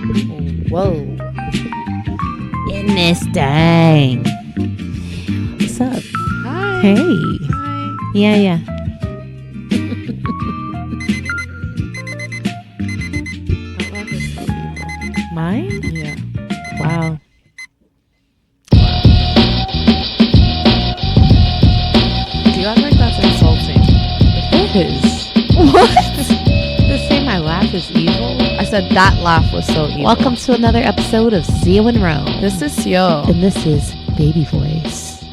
Whoa. In this thing. What's up? Hi. Hey. Hi. Yeah. That laugh is so evil. Mine? Yeah. Wow. Do you act like that's insulting? It is. What? To say my laugh is evil? I said that laugh was so evil. Welcome to another episode of See You in Rome. This is Sio. And this is Baby Voice.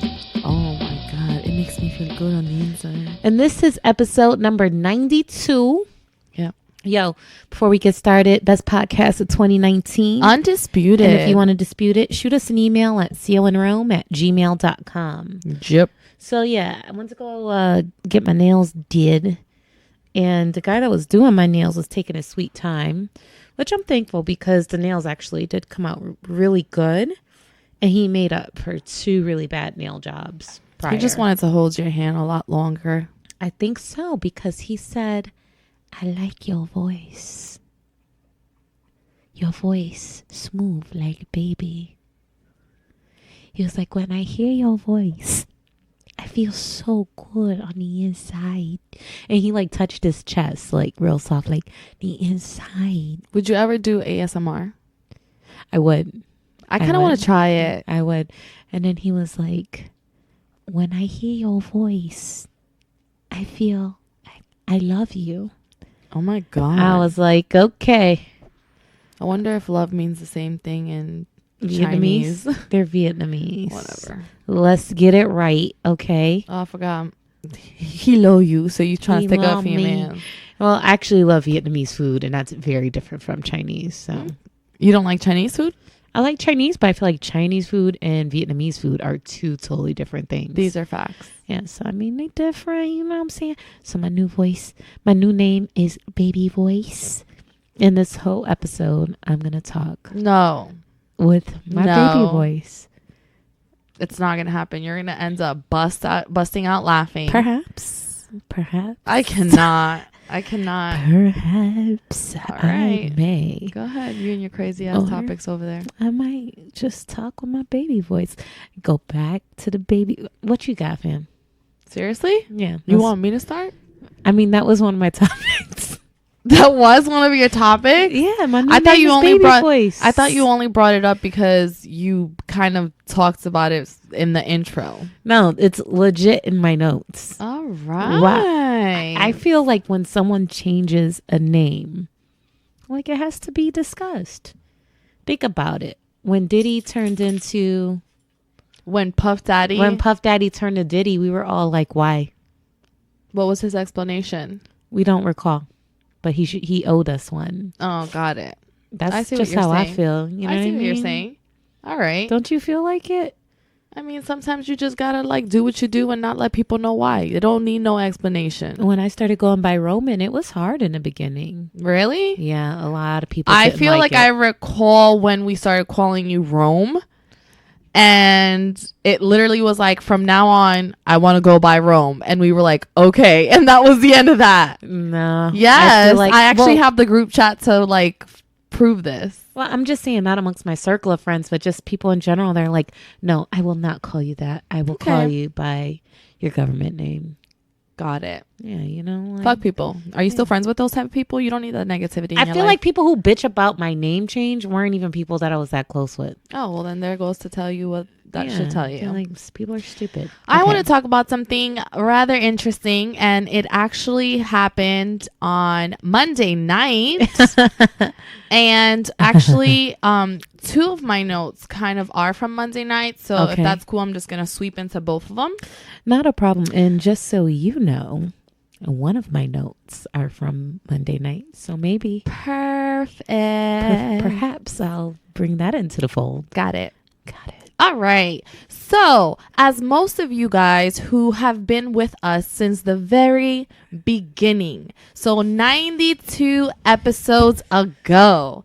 Oh my god, it makes me feel good on the inside. And this is episode number 92. Yeah. Yo, before we get started, best podcast of 2019. Undisputed. And if you want to dispute it, shoot us an email at seoinrome@gmail.com. Yep. So yeah, I went to go get my nails did. And the guy that was doing my nails was taking his sweet time, which I'm thankful because the nails actually did come out really good. And he made up for 2 really bad nail jobs prior. He just wanted to hold your hand a lot longer. I think so, because he said, I like your voice. Your voice, smooth like a baby. He was like, when I hear your voice, I feel so good on the inside. And he like touched his chest, like real soft, like the inside. Would you ever do ASMR? I would. I kind of want to try it. I would. And then he was like, when I hear your voice, I feel I love you. Oh my god. I was like, okay. I wonder if love means the same thing in Vietnamese. Chinese. They're Vietnamese. Whatever. Let's get it right, okay? Oh, I forgot. He love you, so you trying He to stick up love for your me. man. Well, I actually love Vietnamese food, and that's very different from Chinese. So You don't like Chinese food? I like Chinese, but I feel like Chinese food and Vietnamese food are 2 totally different things. These are facts. Yes, I mean, they different, you know what I'm saying? So my new name is Baby Voice. In this whole episode, I'm going to talk No. with my baby voice. It's not going to happen. You're going to end up busting out laughing. Perhaps. I cannot. Perhaps All I right. may. Go ahead. You and your crazy ass Or topics over there. I might just talk with my baby voice. Go back to the baby. What you got, fam? Seriously? Yeah. You want me to start? I mean, that was one of my topics. That was one of your topics? Yeah, my new I thought name you is only baby brought. voice. I thought you only brought it up because you kind of talked about it in the intro. No, it's legit in my notes. All right. I feel like when someone changes a name, like it has to be discussed. Think about it. When Diddy turned into... When Puff Daddy turned to Diddy, we were all like, why? What was his explanation? We don't recall. But he owed us one. Oh, got it. That's I see just what you're how I saying. feel. You know I see what what you're saying. All right. Don't you feel like it? I mean, sometimes you just gotta like do what you do and not let people know why. You don't need no explanation. When I started going by Roman, it was hard in the beginning. Really? Yeah, a lot of people. I didn't feel like it. I recall when we started calling you Rome. And it literally was like, from now on, I want to go by Rome. And we were like, okay. And that was the end of that. No. Yes. I actually have the group chat to like prove this. Well, I'm just saying not amongst my circle of friends, but just people in general. They're like, no, I will not call you that. I will call you by your government name. Got it. Yeah, you know. Like, Fuck people. Are you still friends with those type of people? You don't need that negativity in I your feel life. like people who bitch about my name change weren't even people that I was that close with. Oh, well, then there goes to tell you what that should tell you. Like, people are stupid. I want to talk about something rather interesting, and it actually happened on Monday night. And actually, 2 of my notes kind of are from Monday night. So if that's cool, I'm just going to sweep into both of them. Not a problem. And just so you know, one of my notes are from Monday night. So maybe Perfect. perhaps I'll bring that into the fold. Got it. Got it. All right. So, as most of you guys who have been with us since the very beginning, so 92 episodes ago,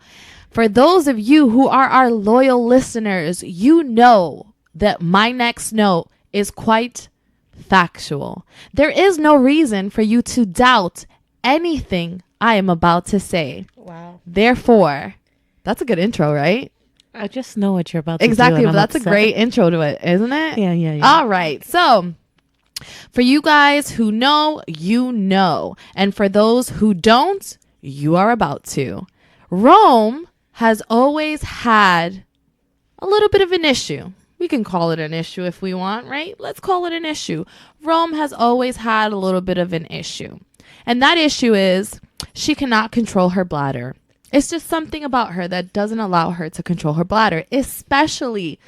for those of you who are our loyal listeners, you know that my next note is quite factual. There is no reason for you to doubt anything I am about to say. Wow. Therefore, That's a good intro, right? I just know what you're about to Exactly. do. But that's a great intro to it, isn't it? Yeah. All right. So for you guys who know, you know. And for those who don't, you are about to. Rome has always had a little bit of an issue. We can call it an issue if we want, right? Let's call it an issue. Rome has always had a little bit of an issue. And that issue is she cannot control her bladder. It's just something about her that doesn't allow her to control her bladder, especially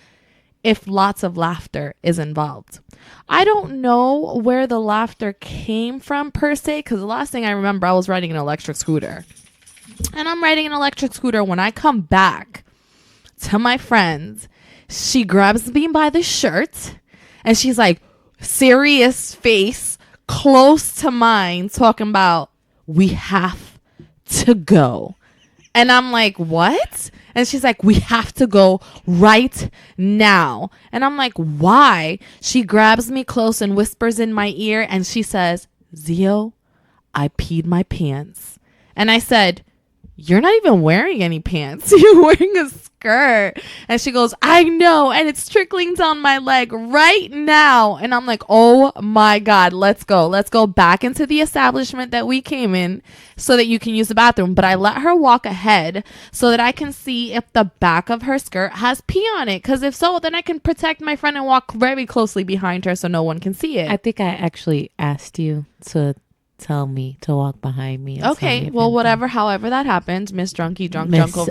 if lots of laughter is involved. I don't know where the laughter came from per se, because the last thing I remember, I was riding an electric scooter. And I'm riding an electric scooter. When I come back to my friends, she grabs me by the shirt and she's like, serious face, close to mine, talking about, we have to go. And I'm like, what? And she's like, we have to go right now. And I'm like, why? She grabs me close and whispers in my ear and she says, Zio, I peed my pants. And I said, you're not even wearing any pants. You're wearing a skirt. And she goes, I know. And it's trickling down my leg right now. And I'm like, oh my God, let's go. Let's go back into the establishment that we came in so that you can use the bathroom. But I let her walk ahead so that I can see if the back of her skirt has pee on it. Because if so, then I can protect my friend and walk very closely behind her so no one can see it. I think I actually asked you to tell me to walk behind me. Okay, well, whatever, however that happened, Miss Drunk over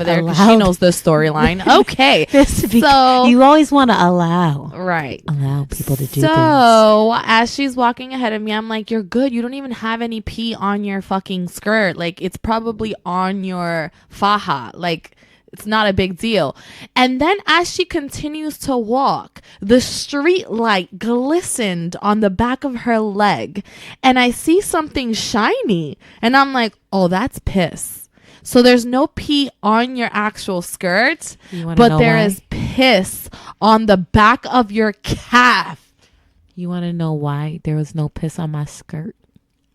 there, 'cause Allowed. she knows the storyline. Okay, so you always want to allow people to do things. So as she's walking ahead of me, I'm like, you're good. You don't even have any pee on your fucking skirt. Like, it's probably on your faja. Like, it's not a big deal. And then as she continues to walk, the street light glistened on the back of her leg. And I see something shiny. And I'm like, oh, that's piss. So there's no pee on your actual skirt, but there is piss on the back of your calf. You want to know why there was no piss on my skirt?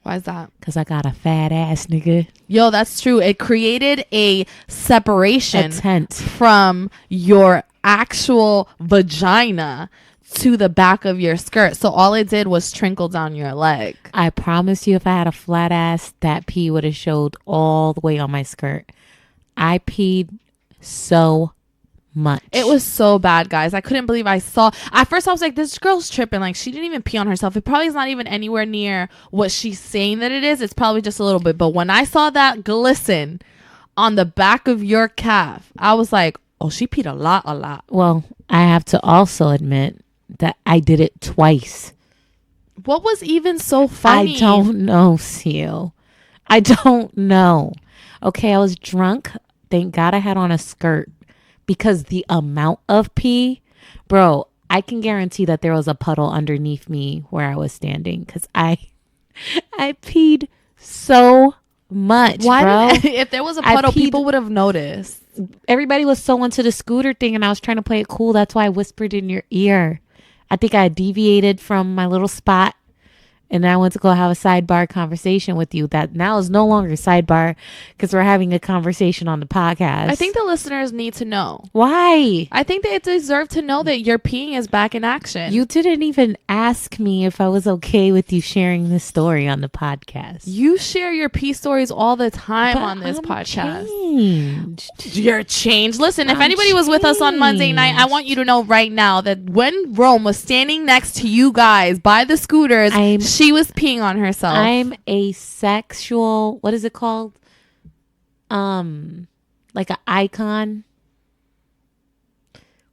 Why is that? Because I got a fat ass, nigga. Yo, that's true. It created a separation from your actual vagina to the back of your skirt. So all it did was trickle down your leg. I promise you, if I had a flat ass, that pee would have showed all the way on my skirt. I peed so much. It was so bad, guys. I couldn't believe I saw. At first, I was like, this girl's tripping. Like, she didn't even pee on herself. It probably is not even anywhere near what she's saying that it is. It's probably just a little bit. But when I saw that glisten on the back of your calf, I was like, oh, she peed a lot. Well, I have to also admit that I did it twice. What was even so funny? I don't know, Seal. I don't know. Okay, I was drunk. Thank God I had on a skirt. Because the amount of pee, bro, I can guarantee that there was a puddle underneath me where I was standing. Because I peed so much, bro. If there was a puddle, people would have noticed. Everybody was so into the scooter thing and I was trying to play it cool. That's why I whispered in your ear. I think I deviated from my little spot. And I went to go have a sidebar conversation with you that now is no longer sidebar because we're having a conversation on the podcast. I think the listeners need to know. Why? I think they deserve to know that your peeing is back in action. You didn't even ask me if I was okay with you sharing this story on the podcast. You share your pee stories all the time on this podcast. Changed. You're changed. Listen, if anybody was with us on Monday night, I want you to know right now that when Rome was standing next to you guys by the scooters, she was peeing on herself. I'm a sexual, what is it called? Like an icon.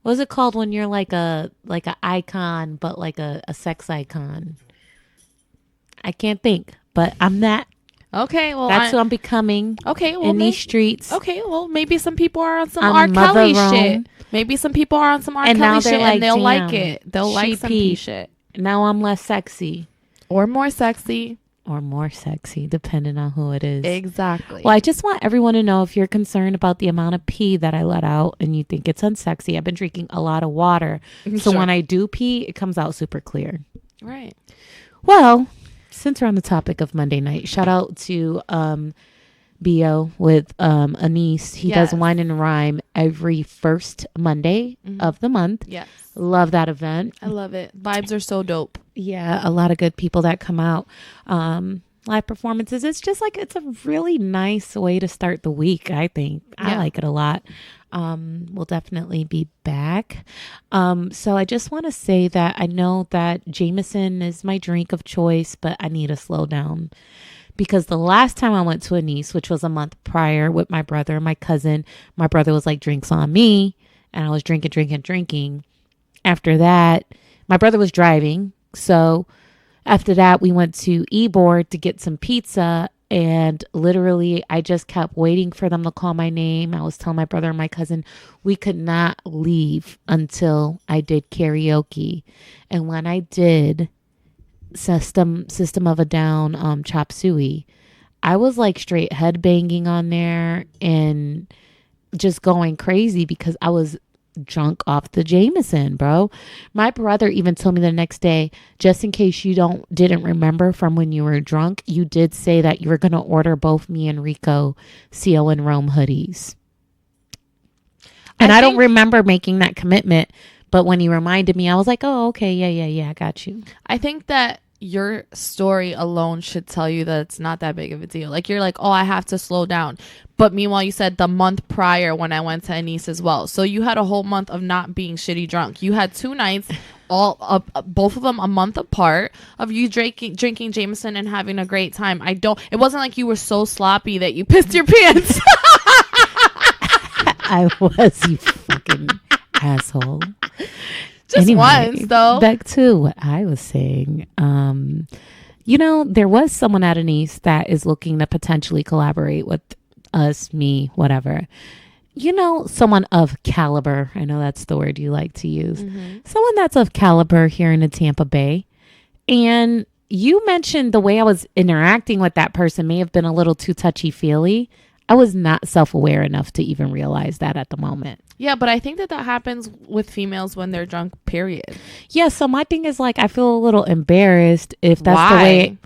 What is it called when you're like an icon, but like a sex icon? I can't think, but I'm that. Okay, well, that's what I'm becoming. Okay, well, in these streets. Okay, well, maybe some people are on some R. Kelly shit. Maybe some people are on some R. Kelly shit, and they'll like it. They'll like some pee shit. Now I'm less sexy. Or more sexy. Or more sexy, depending on who it is. Exactly. Well, I just want everyone to know, if you're concerned about the amount of pee that I let out and you think it's unsexy, I've been drinking a lot of water. So when I do pee, it comes out super clear. Right. Well, since we're on the topic of Monday night, shout out to BO with Anise. He Yes. does Wine and Rhyme every first Monday of the month. Yes. Love that event. I love it. Vibes are so dope. Yeah, a lot of good people that come out. Live performances. It's just like, it's a really nice way to start the week, I think. I like it a lot. We'll definitely be back. So I just want to say that I know that Jameson is my drink of choice, but I need to slow down. Because the last time I went to Anise, which was a month prior with my brother and my cousin, my brother was like, drinks on me. And I was drinking. After that, my brother was driving. So after that, we went to E-Board to get some pizza. And literally, I just kept waiting for them to call my name. I was telling my brother and my cousin, we could not leave until I did karaoke. And when I did System of a Down, Chop Suey, I was like straight headbanging on there and just going crazy because I was drunk off the Jameson, bro. My brother even told me the next day, just in case you didn't remember from when you were drunk, you did say that you were going to order both me and Rico CO and Rome hoodies. And I don't remember making that commitment, but when he reminded me, I was like, oh, okay, yeah, I got you. I think that your story alone should tell you that it's not that big of a deal. Like, you're like, oh, I have to slow down. But meanwhile, you said the month prior when I went to Anise as well. So you had a whole month of not being shitty drunk. You had 2 nights, both of them a month apart, of you drinking Jameson and having a great time. It wasn't like you were so sloppy that you pissed your pants. I was, you fucking asshole. Just once, though. Back to what I was saying. There was someone at Anise that is looking to potentially collaborate with us, me, whatever. Someone of caliber. I know that's the word you like to use. Someone that's of caliber here in the Tampa Bay. And you mentioned the way I was interacting with that person may have been a little too touchy-feely. I was not self-aware enough to even realize that at the moment. Yeah, but I think that happens with females when they're drunk, period. Yeah, so my thing is like, I feel a little embarrassed if that's the way.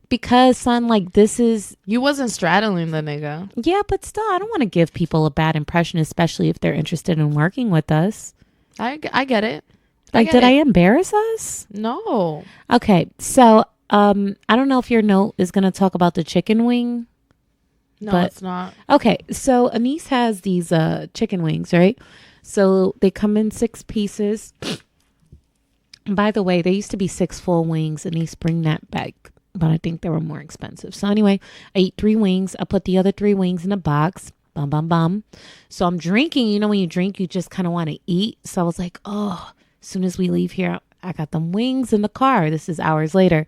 Because, son, like, this is... You wasn't straddling the nigga. Yeah, but still, I don't want to give people a bad impression, especially if they're interested in working with us. I get it. Did I embarrass us? No. Okay, so I don't know if your note is going to talk about the chicken wing. No, it's not. Okay, so Anise has these chicken wings, right? So they come in 6 pieces. By the way, they used to be 6 full wings. Anise bring that back, but I think they were more expensive. So anyway, I eat 3 wings. I put the other 3 wings in a box. Bum, bum, bum. So I'm drinking. When you drink, you just kind of want to eat. So I was like, oh, as soon as we leave here, I got them wings in the car. This is hours later.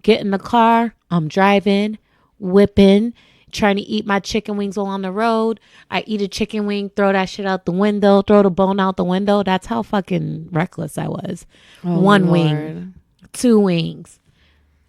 Get in the car. I'm driving, whipping, trying to eat my chicken wings while on the road. I eat a chicken wing, throw that shit out the window, throw the bone out the window. That's how fucking reckless I was. Oh, 1 Lord. wing, 2 wings.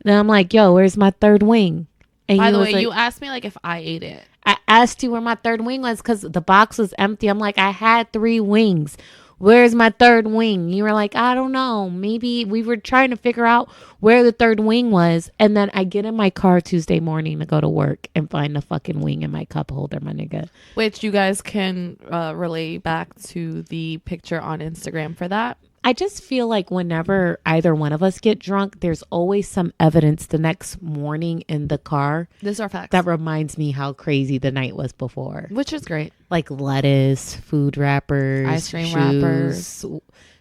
Then I'm like, yo, where's my 3rd wing? And by the way, you asked me like if I ate it. I asked you where my 3rd wing was because the box was empty. I'm like, I had 3 wings. Where's my 3rd wing? You were like, I don't know. Maybe we were trying to figure out where the 3rd wing was. And then I get in my car Tuesday morning to go to work and find the fucking wing in my cup holder, my nigga. Which you guys can relay back to the picture on Instagram for that. I just feel like whenever either one of us get drunk, there's always some evidence the next morning in the car. These are facts. That reminds me how crazy the night was before. Which is great. Like lettuce, food wrappers, ice cream shoes, wrappers,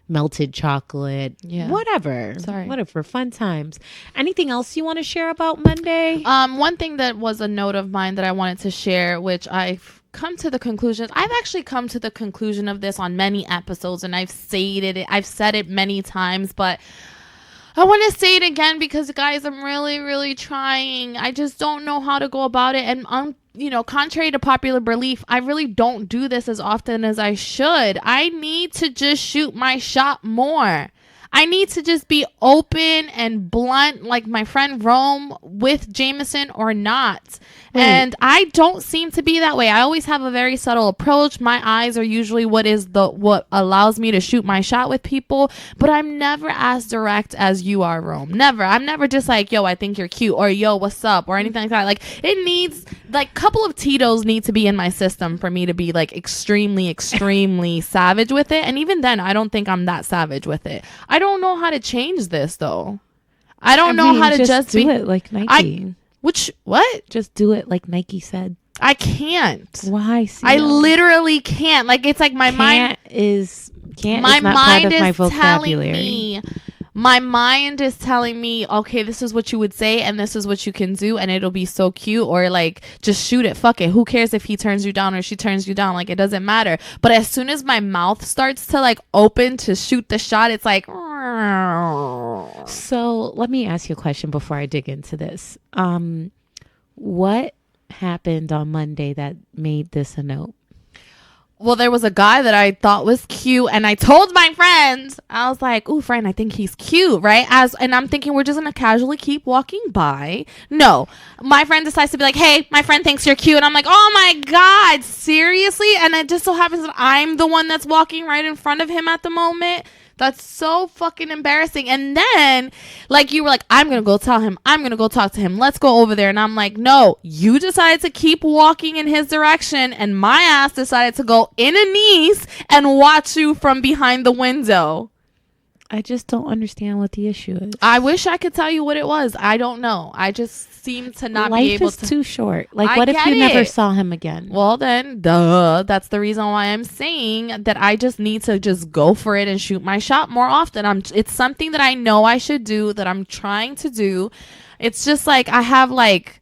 melted chocolate, whatever. Whatever, fun times. Anything else you want to share about Monday? One thing that was a note of mine that I wanted to share, which I've actually come to the conclusion of this on many episodes, and I've said it many times, but I want to say it again because, guys, I'm really, really trying. I just don't know how to go about it. And, contrary to popular belief, I really don't do this as often as I should. I need to just shoot my shot more. I need to just be open and blunt like my friend Rome with Jameson or not. And I don't seem to be that way. I always have a very subtle approach. My eyes are usually what allows me to shoot my shot with people, but I'm never as direct as you are, Rome. Never. I'm never just like, yo, I think you're cute, or yo, what's up, or anything like that. Like, it needs, like, couple of Tito's need to be in my system for me to be like extremely savage with it. And even then, I don't think I'm that savage with it. I don't know how to change this though. I don't know how to just do it like Nike. What? Just do it like Nike said. I can't. Why? I literally can't. Like, it's like my mind is not mind part of my is vocabulary. My mind is telling me, okay, this is what you would say and this is what you can do, and it'll be so cute. Or like, just shoot it, fuck it, who cares if he turns you down or she turns you down? Like, it doesn't matter. But as soon as my mouth starts to like open to shoot the shot, it's like, so let me ask you a question before I dig into this. What happened on Monday that made this a note? Well, there was a guy that I thought was cute, and I told my friend, I was like, ooh, friend, I think he's cute, right? And I'm thinking we're just going to casually keep walking by. No, my friend decides to be like, hey, my friend thinks you're cute. And I'm like, oh my God, seriously? And it just so happens that I'm the one that's walking right in front of him at the moment. That's so fucking embarrassing. And then, like, you were like, I'm going to go tell him. I'm going to go talk to him. Let's go over there. And I'm like, no, you decided to keep walking in his direction. And my ass decided to go in a knees and watch you from behind the window. I just don't understand what the issue is. I wish I could tell you what it was. I don't know. I just seem to not be able to. Life is too short. Like, what if you never saw him again? Well, then, that's the reason why I'm saying that I just need to just go for it and shoot my shot more often. It's something that I know I should do, that I'm trying to do. It's just like I have like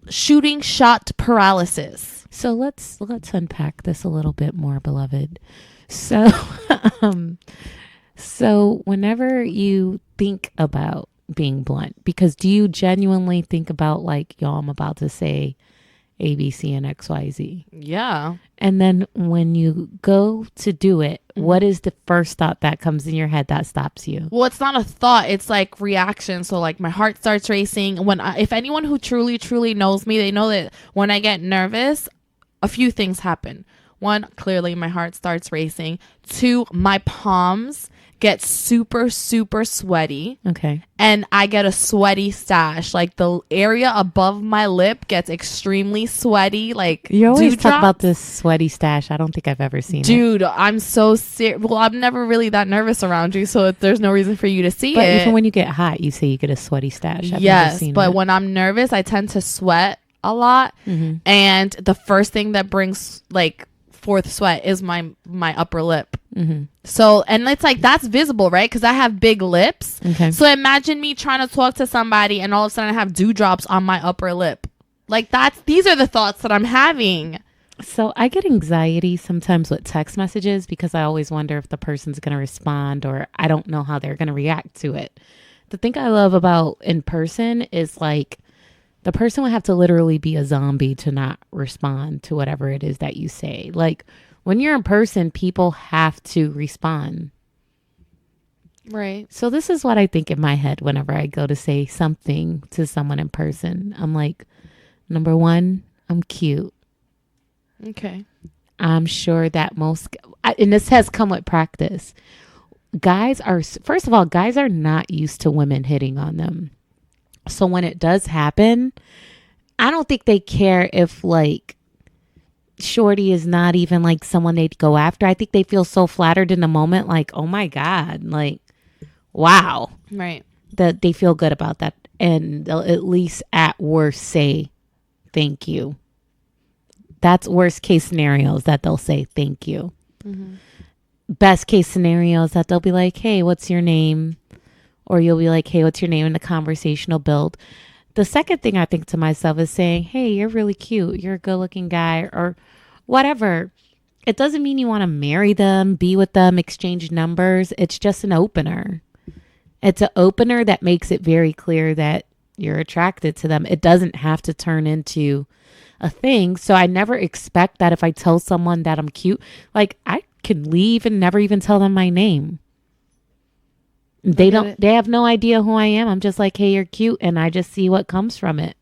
shooting shot paralysis. So let's unpack this a little bit more, beloved. So, so whenever you think about being blunt, because do you genuinely think about like, yo, I'm about to say A, B, C, and X, Y, Z? Yeah. And then when you go to do it, what is the first thought that comes in your head that stops you? Well, it's not a thought. It's like reaction. So like my heart starts racing. If anyone who truly knows me, they know that when I get nervous, a few things happen. One, clearly my heart starts racing. Two, my palms get super sweaty. Okay. And I get a sweaty stash. Like the area above my lip gets extremely sweaty. Like, you always talk about this sweaty stash. I don't think I've ever seen it. Dude, I'm so serious. Well, I'm never really that nervous around you, so there's no reason for you to see it. But even when you get hot, you say you get a sweaty stash. I've yes, never seen but it. when I'm nervous, I tend to sweat a lot. Mm-hmm. And the first thing that brings like forth sweat is my upper lip. Mm-hmm. So, and it's like, that's visible, right? Because I have big lips. Okay. So imagine me trying to talk to somebody and all of a sudden I have dewdrops on my upper lip. Like, these are the thoughts that I'm having. So I get anxiety sometimes with text messages because I always wonder if the person's going to respond, or I don't know how they're going to react to it. The thing I love about in person is like, the person would have to literally be a zombie to not respond to whatever it is that you say. Like, when you're in person, people have to respond. Right. So this is what I think in my head whenever I go to say something to someone in person. I'm like, number one, I'm cute. Okay. I'm sure that and this has come with practice. First of all, guys are not used to women hitting on them. So when it does happen, I don't think they care if like shorty is not even like someone they'd go after. I think they feel so flattered in the moment, like, oh my God, like, wow. Right. That they feel good about that. And they'll at least at worst say thank you. That's worst case scenarios, that they'll say thank you. Mm-hmm. Best case scenarios that they'll be like, hey, what's your name? Or you'll be like, hey, what's your name? And the conversation will build. The second thing I think to myself is saying, hey, you're really cute. You're a good looking guy, or whatever. It doesn't mean you want to marry them, be with them, exchange numbers. It's just an opener. It's an opener that makes it very clear that you're attracted to them. It doesn't have to turn into a thing. So I never expect that if I tell someone that I'm cute, like I can leave and never even tell them my name. They have no idea who I am. I'm just like, hey, you're cute. And I just see what comes from it.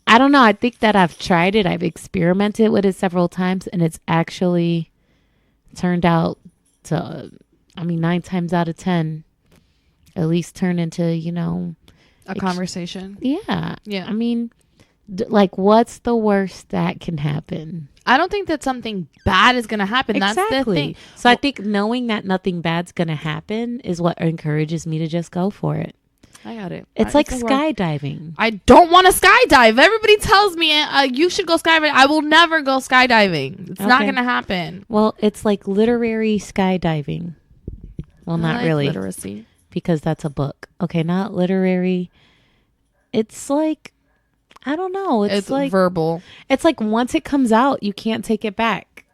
I don't know. I think that I've tried it. I've experimented with it several times, and it's actually turned out to, 9 times out of 10, at least turn into, a conversation. Yeah. Yeah. I mean, like, what's the worst that can happen? I don't think that something bad is going to happen. Exactly. That's the thing. So I think knowing that nothing bad's going to happen is what encourages me to just go for it. I got it. It's like skydiving. I don't want to skydive. Everybody tells me you should go skydiving. I will never go skydiving. It's not going to happen. Well, it's like literary skydiving. Well, not really. Literacy. Because that's a book. Okay, not literary. It's like, I don't know. It's like verbal. It's like once it comes out, you can't take it back.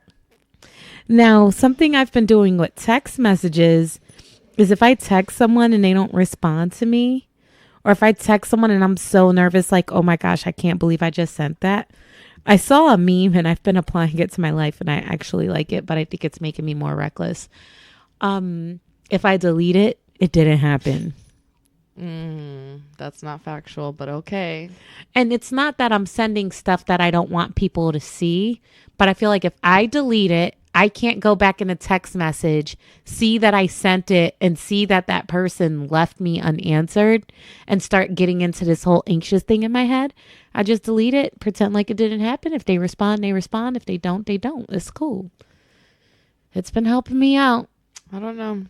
Now, something I've been doing with text messages is if I text someone and they don't respond to me, or if I text someone and I'm so nervous, like, oh my gosh, I can't believe I just sent that. I saw a meme and I've been applying it to my life and I actually like it, but I think it's making me more reckless. If I delete it, it didn't happen. That's not factual, but okay. And it's not that I'm sending stuff that I don't want people to see, but I feel like if I delete it, I can't go back in a text message, see that I sent it, and see that that person left me unanswered and start getting into this whole anxious thing in my head. I just delete it, pretend like it didn't happen. If they respond, they respond. If they don't, they don't. It's cool. It's been helping me out. I don't know.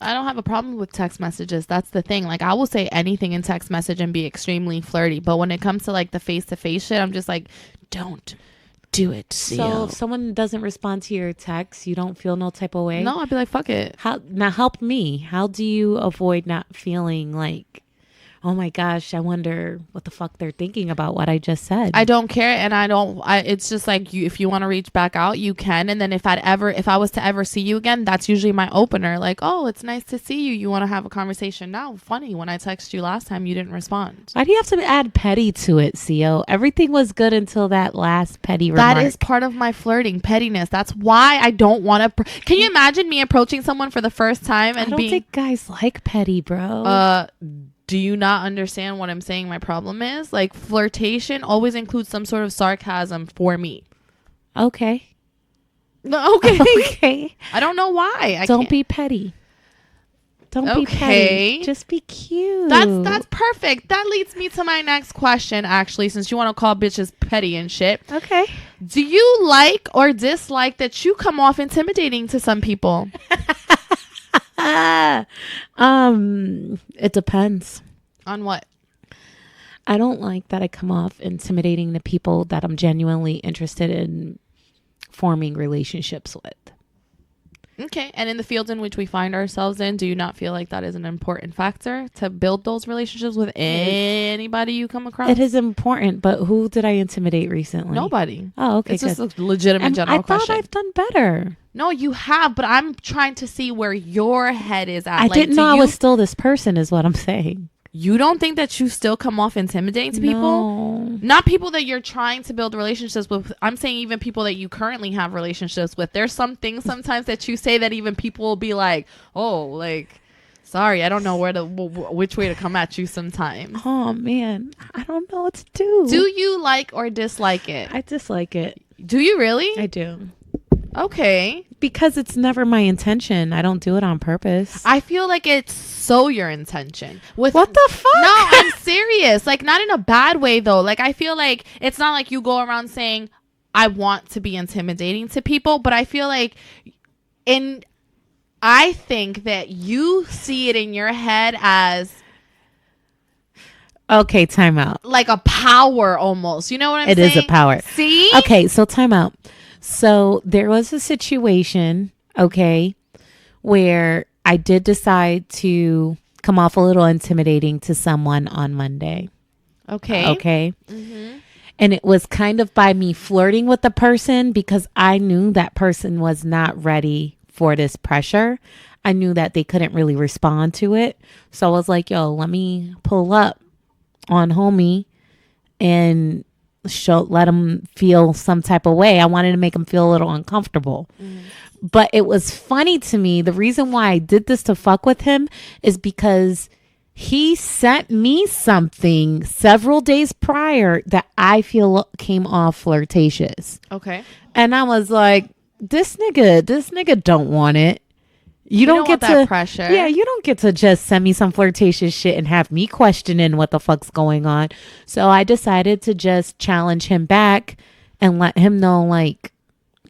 I don't have a problem with text messages. That's the thing. Like, I will say anything in text message and be extremely flirty. But when it comes to like the face-to-face shit, I'm just like, don't do it. So if someone doesn't respond to your text, you don't feel no type of way? No, I'd be like, fuck it. Now help me. How do you avoid not feeling like, oh my gosh, I wonder what the fuck they're thinking about what I just said? I don't care, and it's just like, if you want to reach back out, you can. And then if I was to ever see you again, that's usually my opener. Like, oh, it's nice to see you. You want to have a conversation now? Funny, when I texted you last time, you didn't respond. Why do you have to add petty to it, CO? Everything was good until that last petty remark. That is part of my flirting, pettiness. That's why I don't want to. Can you imagine me approaching someone for the first time and I don't think guys like petty, bro. Do you not understand what I'm saying my problem is? Like, flirtation always includes some sort of sarcasm for me. Okay. Okay. Okay. I don't know why. Don't be petty. Don't be petty. Just be cute. That's perfect. That leads me to my next question, actually, since you want to call bitches petty and shit. Okay. Do you like or dislike that you come off intimidating to some people? It depends. On what? I don't like that I come off intimidating to people that I'm genuinely interested in forming relationships with. Okay. And in the field in which we find ourselves in, do you not feel like that is an important factor to build those relationships with anybody you come across? It is important, but who did I intimidate recently? Nobody. Oh, okay. It's just a legitimate general question. I thought I've done better. No, you have, but I'm trying to see where your head is at. I didn't know I was still this person is what I'm saying. You don't think that you still come off intimidating to people? No. Not people that you're trying to build relationships with. I'm saying even people that you currently have relationships with. There's some things sometimes that you say that even people will be like, oh, like, sorry, I don't know which way to come at you sometimes. Oh, man. I don't know what to do. Do you like or dislike it? I dislike it. Do you really? I do. Okay. Because it's never my intention. I don't do it on purpose. I feel like it's so your intention. What the fuck? No, I'm serious. Like, not in a bad way, though. Like, I feel like it's not like you go around saying, I want to be intimidating to people. But I feel like I think that you see it in your head as... Okay, time out. Like a power almost. You know what I'm saying? It is a power. See? Okay, so time out. So there was a situation, okay, where I did decide to come off a little intimidating to someone on Monday. Okay. Okay. Mm-hmm. And it was kind of by me flirting with the person because I knew that person was not ready for this pressure. I knew that they couldn't really respond to it. So I was like, yo, let me pull up on homie and let him feel some type of way. I wanted to make him feel a little uncomfortable. But it was funny to me. The reason why I did this to fuck with him is because he sent me something several days prior that I feel came off flirtatious. Okay. And I was like, this nigga don't want it. You don't get want that to pressure. Yeah, you don't get to just send me some flirtatious shit and have me questioning what the fuck's going on. So I decided to just challenge him back and let him know, like,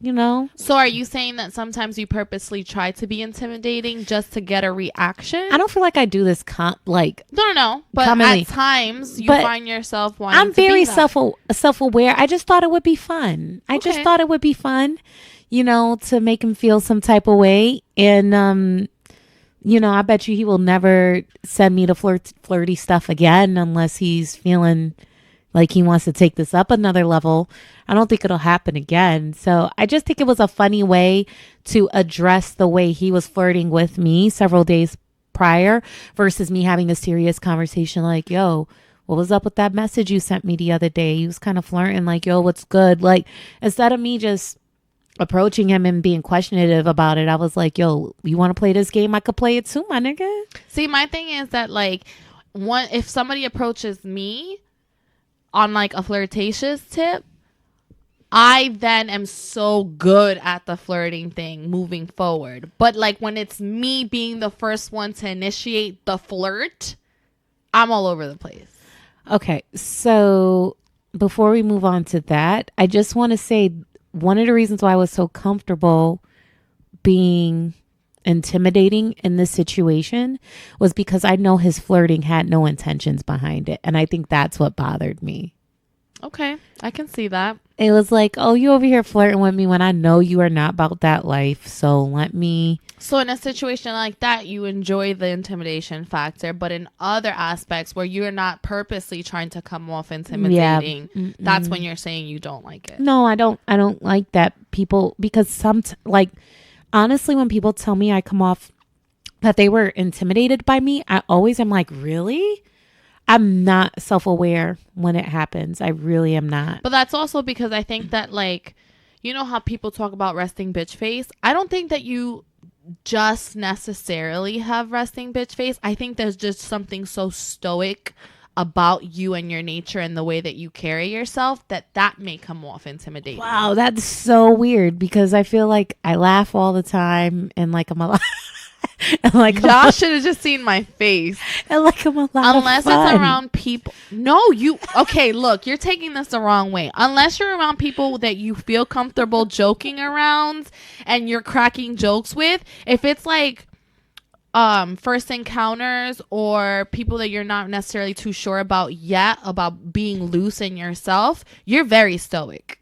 you know. So are you saying that sometimes you purposely try to be intimidating just to get a reaction? I don't feel like I do this No. But commonly. at times you But find yourself wanting I'm to be very that. self-aware. I just thought it would be fun. I just thought it would be fun, you know, to make him feel some type of way. And, you know, I bet you he will never send me the flirty stuff again unless he's feeling like he wants to take this up another level. I don't think it'll happen again. So I just think it was a funny way to address the way he was flirting with me several days prior versus me having a serious conversation like, yo, what was up with that message you sent me the other day? He was kind of flirting like, yo, what's good? Like, instead of me just approaching him and being questionative about it, I was like, yo, you want to play this game? I could play it too, my nigga. See, my thing is that, like, if somebody approaches me on like a flirtatious tip, I then am so good at the flirting thing moving forward. But like when it's me being the first one to initiate the flirt, I'm all over the place. Okay, so before we move on to that, I just want to say one of the reasons why I was so comfortable being intimidating in this situation was because I know his flirting had no intentions behind it. And I think that's what bothered me. Okay, I can see that. It was like, oh, you over here flirting with me when I know you are not about that life. So let me. So in a situation like that, you enjoy the intimidation factor, but in other aspects where you're not purposely trying to come off intimidating, that's when you're saying you don't like it. No, I don't like that, people, because like, honestly, when people tell me I come off that they were intimidated by me, I always am like, really? I'm not self-aware when it happens. I really am not. But that's also because I think that, like, you know how people talk about resting bitch face? I don't think that you just necessarily have resting bitch face. I think there's just something so stoic about you and your nature and the way that you carry yourself that may come off intimidating. Wow, that's so weird because I feel like I laugh all the time and like I'm alive. And like y'all should have just seen my face. And like I'm a lot unless of fun. It's around people. No, okay, look, you're taking this the wrong way. Unless you're around people that you feel comfortable joking around and you're cracking jokes with. If it's like first encounters or people that you're not necessarily too sure about yet, about being loose in yourself, you're very stoic.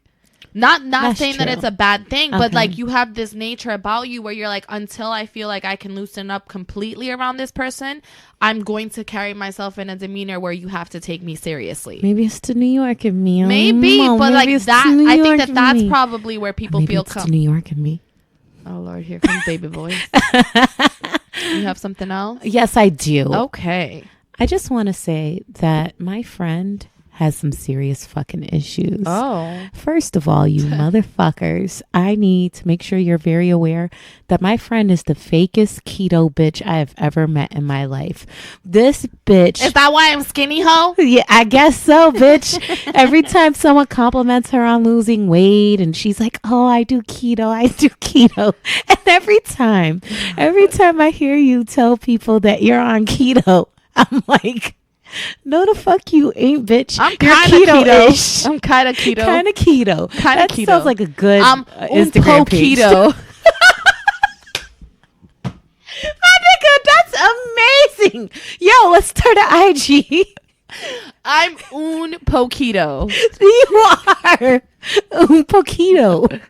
Not That's saying true. That it's a bad thing, but like you have this nature about you where you're like, until I feel like I can loosen up completely around this person, I'm going to carry myself in a demeanor where you have to take me seriously. Maybe it's the New York in me. Maybe, but maybe like that, I think that's probably where people feel comfortable. It's New York in me. Oh Lord, here comes baby voice. You have something else? Yes, I do. Okay. I just want to say that my friend has some serious fucking issues. Oh. First of all, you motherfuckers, I need to make sure you're very aware that my friend is the fakest keto bitch I have ever met in my life. This bitch. Is that why I'm skinny, ho? Yeah, I guess so, bitch. Every time someone compliments her on losing weight and she's like, oh, I do keto. And every time I hear you tell people that you're on keto, I'm like, no, the fuck you ain't, bitch. I'm kind of keto. I'm kind of keto. Kind of keto. Kind of keto. That sounds like a good Instagram page. Un-Po-Keto. My nigga, that's amazing. Yo, let's start an IG. I'm Un-Po-Keto. You are Un-Po-Keto.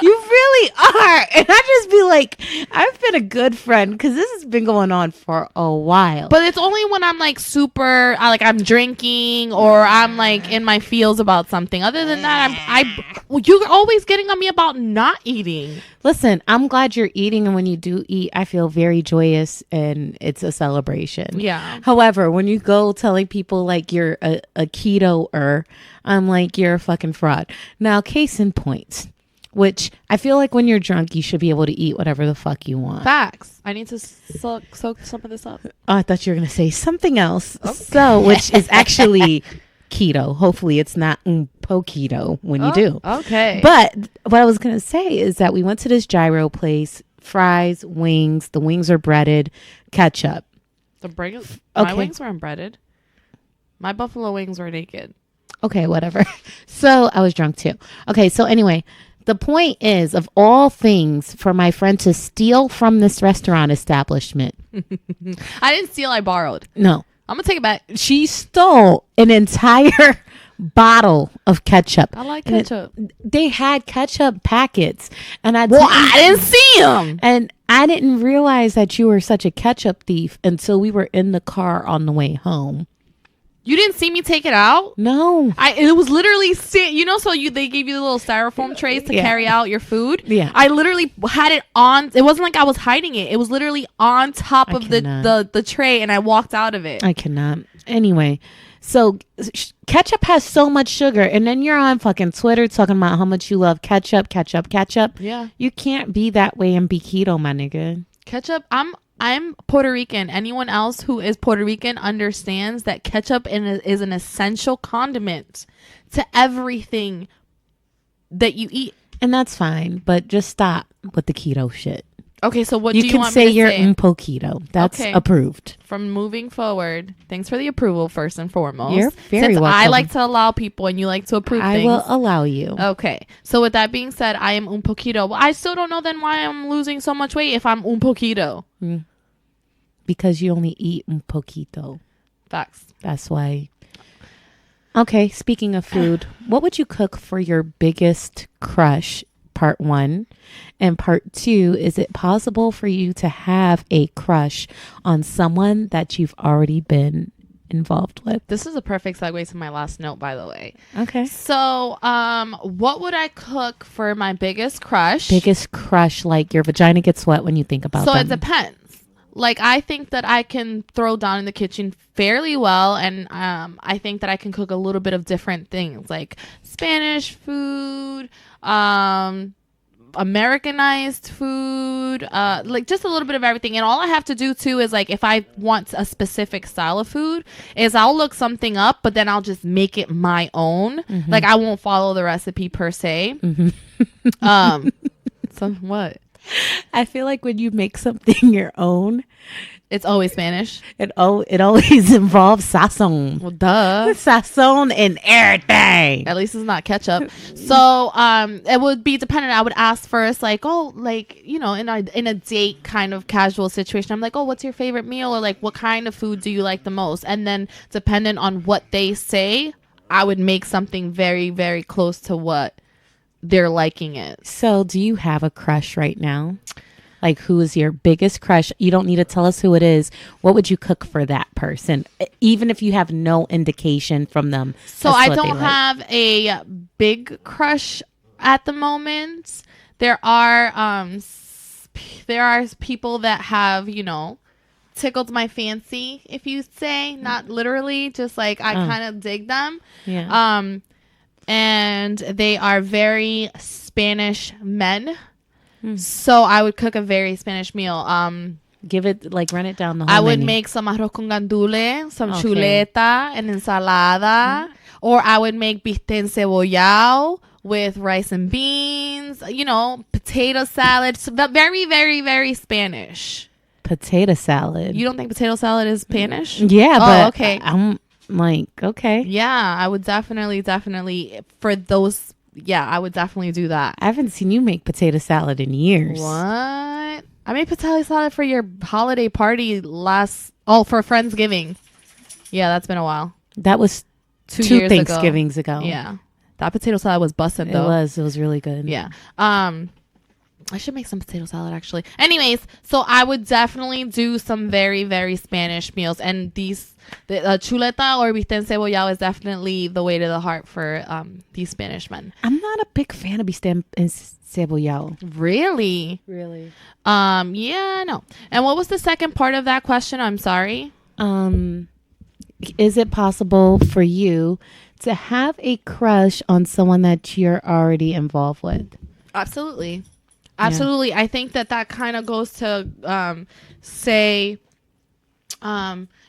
You really are. And I just be like, I've been a good friend because this has been going on for a while. But it's only when I'm like super, like I'm drinking or I'm like in my feels about something. Other than that, you're always getting on me about not eating. Listen, I'm glad you're eating, and when you do eat, I feel very joyous and it's a celebration. Yeah. However, when you go telling people like you're a keto-er, I'm like, you're a fucking fraud. Now, case in point, which I feel like when you're drunk, you should be able to eat whatever the fuck you want. Facts. I need to soak some of this up. Oh, I thought you were going to say something else. Okay. So, which is actually keto. Hopefully it's not Un-Po-Keto when you do. Okay. But what I was going to say is that we went to this gyro place, fries, wings. The wings are breaded, ketchup. My wings were unbreaded. My buffalo wings were naked. Okay, whatever. So I was drunk too. Okay, so anyway, the point is, of all things, for my friend to steal from this restaurant establishment. I didn't steal, I borrowed. No. I'm going to take it back. She stole an entire bottle of ketchup. I like ketchup. They had ketchup packets. And I didn't see them. And I didn't realize that you were such a ketchup thief until we were in the car on the way home. You didn't see me take it out? No. It was literally, they gave you the little styrofoam trays to carry out your food. Yeah. I literally had it on. It wasn't like I was hiding it. It was literally on top of the tray, and I walked out of it. I cannot. Anyway, so ketchup has so much sugar, and then you're on fucking Twitter talking about how much you love ketchup. Yeah. You can't be that way and be keto, my nigga. Ketchup, I'm Puerto Rican. Anyone else who is Puerto Rican understands that ketchup is an essential condiment to everything that you eat. And that's fine, but just stop with the keto shit. Okay, so what do you want me to say? You can say you're Un-Po-Keto. That's approved. From moving forward, thanks for the approval first and foremost. You're very welcome. I like to allow people and you like to approve things. I will allow you. Okay, so with that being said, I am Un-Po-Keto. Well, I still don't know then why I'm losing so much weight if I'm Un-Po-Keto. Because you only eat Un-Po-Keto. Facts. That's why. Okay, speaking of food, what would you cook for your biggest crush? Part 1. And part 2, is it possible for you to have a crush on someone that you've already been involved with? This is a perfect segue to my last note, by the way. Okay. So, what would I cook for my biggest crush? Biggest crush, like your vagina gets wet when you think about them. So it depends. Like, I think that I can throw down in the kitchen fairly well, and I think that I can cook a little bit of different things, like Spanish food, Americanized food, like just a little bit of everything. And all I have to do too is, like, if I want a specific style of food, is I'll look something up, but then I'll just make it my own. Mm-hmm. Like, I won't follow the recipe per se. Mm-hmm. So what? I feel like when you make something your own, it's always Spanish. It always involves sazon. Well, duh. Sazon and everything. At least it's not ketchup. So it would be dependent. I would ask first, like, oh, like, you know, in a date kind of casual situation, I'm like, oh, what's your favorite meal? Or like, what kind of food do you like the most? And then dependent on what they say, I would make something very, very close to what they're liking it. So do you have a crush right now? Like, who is your biggest crush? You don't need to tell us who it is. What would you cook for that person? Even if you have no indication from them. So I don't have a big crush at the moment. There are people that have, you know, tickled my fancy, if you say. Not literally, just like I kind of dig them. Yeah. And they are very Spanish men. So I would cook a very Spanish meal. Give it, like, run it down the whole I would menu. make some arroz con gandule, some chuleta, and ensalada. Or I would make bistec encebollado with rice and beans, you know, potato salad. So very, very, very Spanish. Potato salad. You don't think potato salad is Spanish? Yeah, but okay. I'm like, okay. Yeah, I would definitely for those. Yeah, I would definitely do that. I haven't seen you make potato salad in years. What? I made potato salad for your holiday party for Friendsgiving. Yeah, that's been a while. That was two Thanksgivings ago. Yeah. That potato salad was busted though. It was really good. Yeah. I should make some potato salad actually. Anyways, so I would definitely do some very, very Spanish meals, and the chuleta or bistec encebollado is definitely the way to the heart for these Spanish men. I'm not a big fan of bistec encebollado. Really? Really? Yeah, no. And what was the second part of that question? I'm sorry. Is it possible for you to have a crush on someone that you're already involved with? Absolutely. Absolutely. I think that kind of goes to say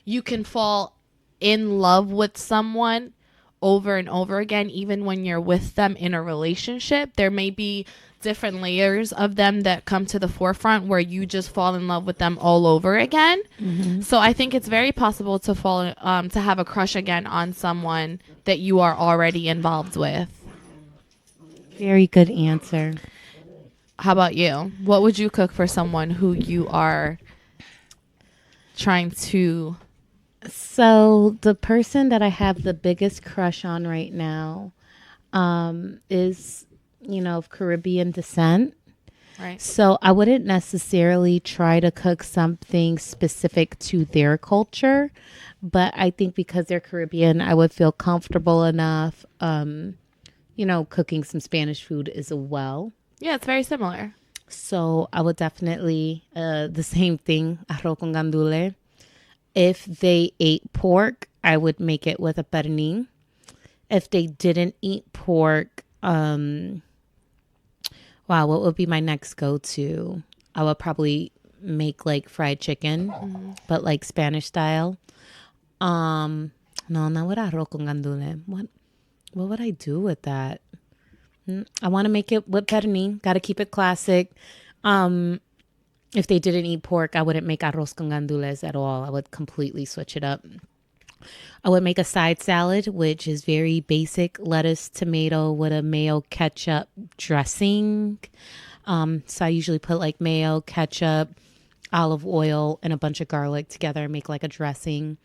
you can fall in love with someone over and over again, even when you're with them in a relationship. There may be different layers of them that come to the forefront where you just fall in love with them all over again. Mm-hmm. So I think it's very possible to fall to have a crush again on someone that you are already involved with. Very good answer. How about you? What would you cook for someone who you are trying to... So the person that I have the biggest crush on right now is, of Caribbean descent. Right. So I wouldn't necessarily try to cook something specific to their culture, but I think because they're Caribbean, I would feel comfortable enough, cooking some Spanish food as well. Yeah, it's very similar. So I would definitely, the same thing, arroz con gandules. If they ate pork, I would make it with a pernil. If they didn't eat pork, what would be my next go-to? I would probably make like fried chicken, but like Spanish style. No, not with arroz con gandules. What would I do with that? I want to make it with pernil. Got to keep it classic. If they didn't eat pork, I wouldn't make arroz con gandules at all. I would completely switch it up. I would make a side salad, which is very basic: lettuce, tomato with a mayo ketchup dressing. So I usually put like mayo, ketchup, olive oil, and a bunch of garlic together and make like a dressing.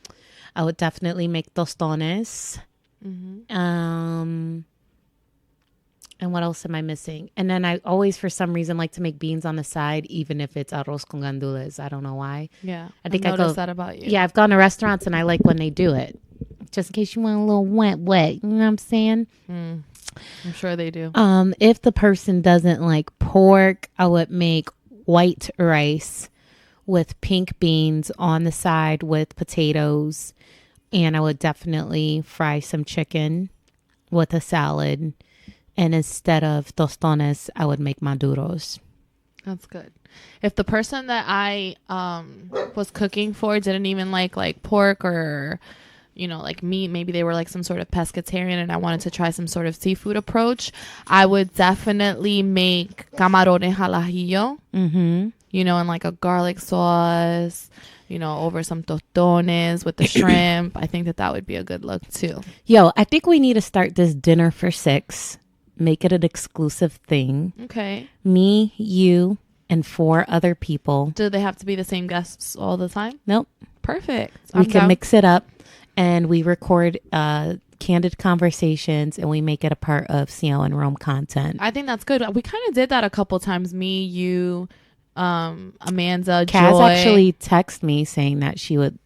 I would definitely make tostones. Mm-hmm. And what else am I missing? And then I always, for some reason, like to make beans on the side, even if it's arroz con gandules. I don't know why. Yeah, I think I noticed that about you. Yeah, I've gone to restaurants and I like when they do it. Just in case you want a little wet. You know what I'm saying? I'm sure they do. If the person doesn't like pork, I would make white rice with pink beans on the side with potatoes. And I would definitely fry some chicken with a salad. And instead of tostones, I would make maduros. That's good. If the person that I was cooking for didn't even like pork or, like meat, maybe they were like some sort of pescatarian and I wanted to try some sort of seafood approach, I would definitely make camarones al ajillo, in like a garlic sauce, over some tostones with the shrimp. I think that would be a good look too. Yo, I think we need to start this dinner for 6. Make it an exclusive thing. Okay. Me, you, and 4 other people. Do they have to be the same guests all the time? Nope. Perfect. We can mix it up and we record candid conversations and we make it a part of Ciel and Rome content. I think that's good. We kind of did that a couple times. Me, you, Amanda, Kaz Joy. actually texted me saying that she would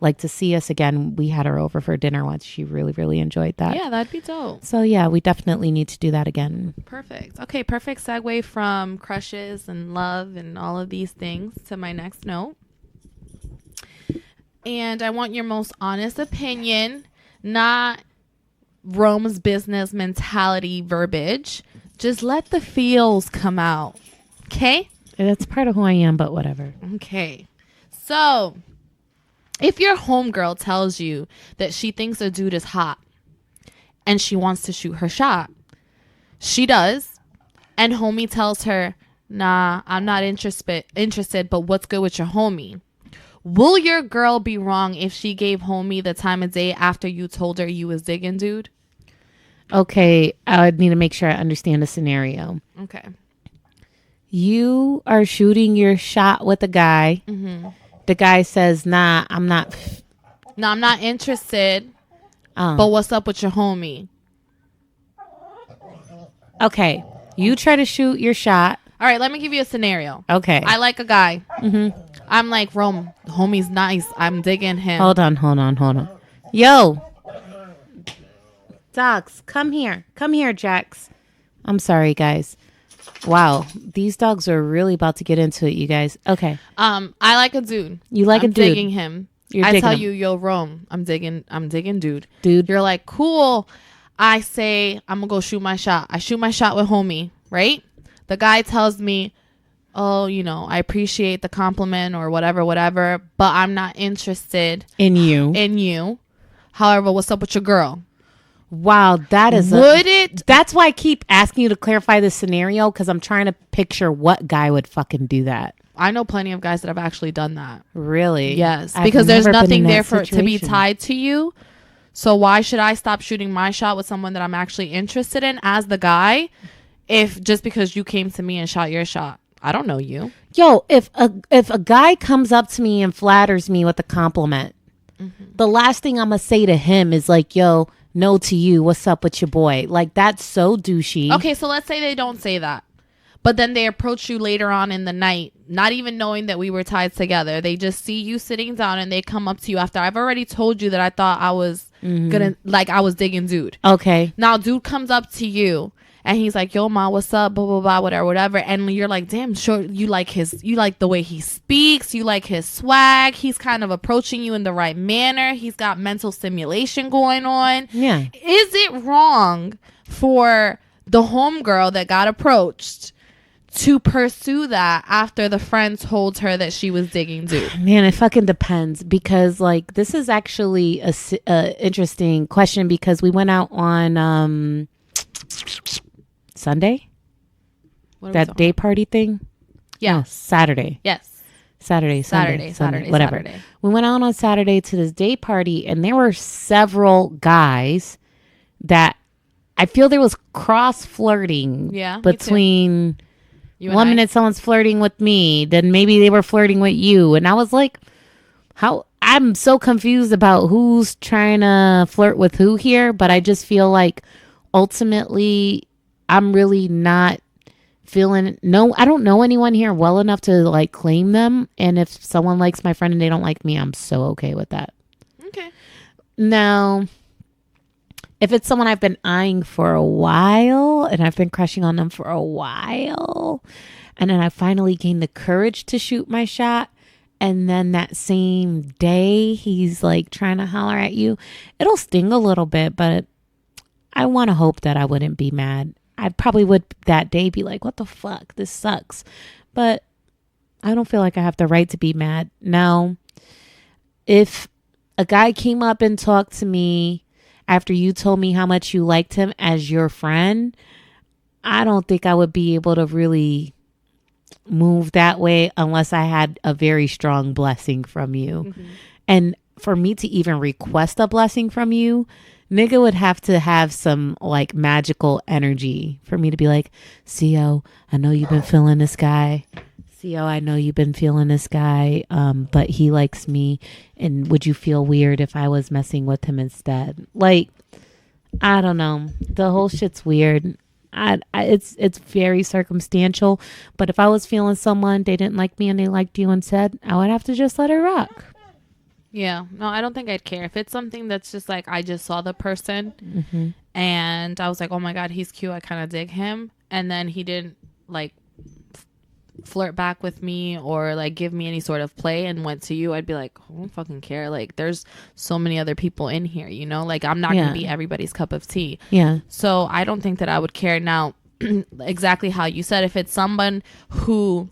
like to see us again. We had her over for dinner once. She really, really enjoyed that. Yeah, that'd be dope. So yeah, we definitely need to do that again. Perfect. Okay, perfect segue from crushes and love and all of these things to my next note. And I want your most honest opinion, not Rome's business mentality verbiage. Just let the feels come out. Okay? That's part of who I am, but whatever. Okay. So, if your homegirl tells you that she thinks a dude is hot and she wants to shoot her shot, she does, and homie tells her, nah, I'm not interested, but what's good with your homie? Will your girl be wrong if she gave homie the time of day after you told her you was digging dude? Okay, I would need to make sure I understand the scenario. Okay. You are shooting your shot with a guy. Mm-hmm. The guy says, nah, I'm not interested. But what's up with your homie? Okay. You try to shoot your shot. All right, let me give you a scenario. Okay. I like a guy. Mm-hmm. I'm like, Rome, homie's nice. I'm digging him. Hold on. Yo. Dogs, come here. Come here, Jax. I'm sorry, guys. Wow, these dogs are really about to get into it, you guys. Okay. I like a dude. You like a dude. I'm digging him. I tell you, yo, Rome, I'm digging dude. Dude. You're like, cool. I say, I'm gonna go shoot my shot. I shoot my shot with homie, right? The guy tells me, oh, you know, I appreciate the compliment or whatever, but I'm not interested in you. However, what's up with your girl? Wow, that is it? That's why I keep asking you to clarify the scenario, because I'm trying to picture what guy would fucking do that. I know plenty of guys that have actually done that. Really? Yes, because there's nothing there to be tied to you. So why should I stop shooting my shot with someone that I'm actually interested in as the guy, if just because you came to me and shot your shot? I don't know you. Yo, if a guy comes up to me and flatters me with a compliment, the last thing I'm gonna say to him is like, yo, no to you, what's up with your boy? Like, that's so douchey. Okay, so let's say they don't say that, but then they approach you later on in the night, not even knowing that we were tied together. They just see you sitting down and they come up to you after I've already told you that I thought I was gonna, like, I was digging dude. Okay. Now dude comes up to you and he's like, yo, ma, what's up? Blah, blah, blah, whatever. And you're like, damn, sure. You like the way he speaks. You like his swag. He's kind of approaching you in the right manner. He's got mental stimulation going on. Yeah. Is it wrong for the homegirl that got approached to pursue that after the friend told her that she was digging dude? Man, it fucking depends, because like this is actually a interesting question, because we went out on Sunday, that day party thing. Yeah. No, Saturday. Yes. Saturday, whatever. Saturday. We went out on Saturday to this day party, and there were several guys that I feel there was cross flirting. Yeah, between you 1 minute someone's flirting with me, then maybe they were flirting with you, and I was like, how? I'm so confused about who's trying to flirt with who here. But I just feel like ultimately I'm really not feeling, I don't know anyone here well enough to like claim them. And if someone likes my friend and they don't like me, I'm so okay with that. Okay. Now, if it's someone I've been eyeing for a while and I've been crushing on them for a while, and then I finally gained the courage to shoot my shot, and then that same day he's like trying to holler at you, it'll sting a little bit, but I want to hope that I wouldn't be mad. I probably would that day be like, what the fuck? This sucks. But I don't feel like I have the right to be mad. Now, if a guy came up and talked to me after you told me how much you liked him as your friend, I don't think I would be able to really move that way unless I had a very strong blessing from you. Mm-hmm. And for me to even request a blessing from you, nigga would have to have some like magical energy for me to be like, CO, I know you've been feeling this guy. CO, I know you've been feeling this guy, but he likes me. And would you feel weird if I was messing with him instead? Like, I don't know. The whole shit's weird. It's very circumstantial. But if I was feeling someone, they didn't like me and they liked you instead, I would have to just let it rock. Yeah. No, I don't think I'd care. If it's something that's just like, I just saw the person and I was like, oh my God, he's cute. I kind of dig him. And then he didn't like flirt back with me or like give me any sort of play and went to you, I'd be like, I don't fucking care. Like, there's so many other people in here, you know, like I'm not gonna be everybody's cup of tea. Yeah. So I don't think that I would care. Now, exactly how you said, if it's someone who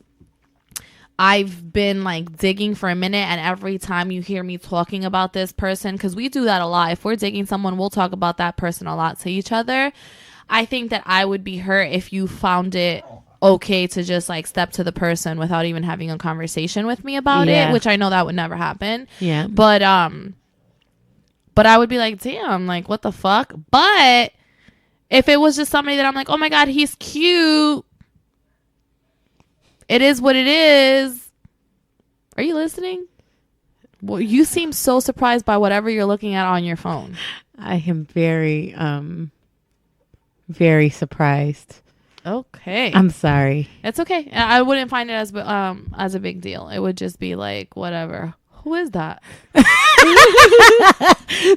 I've been like digging for a minute, and every time you hear me talking about this person, because we do that a lot. If we're digging someone, we'll talk about that person a lot to each other. I think that I would be hurt if you found it okay to just like step to the person without even having a conversation with me about it, which I know that would never happen. Yeah. But I would be like, damn, like what the fuck? But if it was just somebody that I'm like, oh my God, he's cute, it is what it is. Are you listening? Well, you seem so surprised by whatever you're looking at on your phone. I am very, very surprised. Okay. I'm sorry. It's okay. I wouldn't find it as a big deal. It would just be like, whatever. Who is that?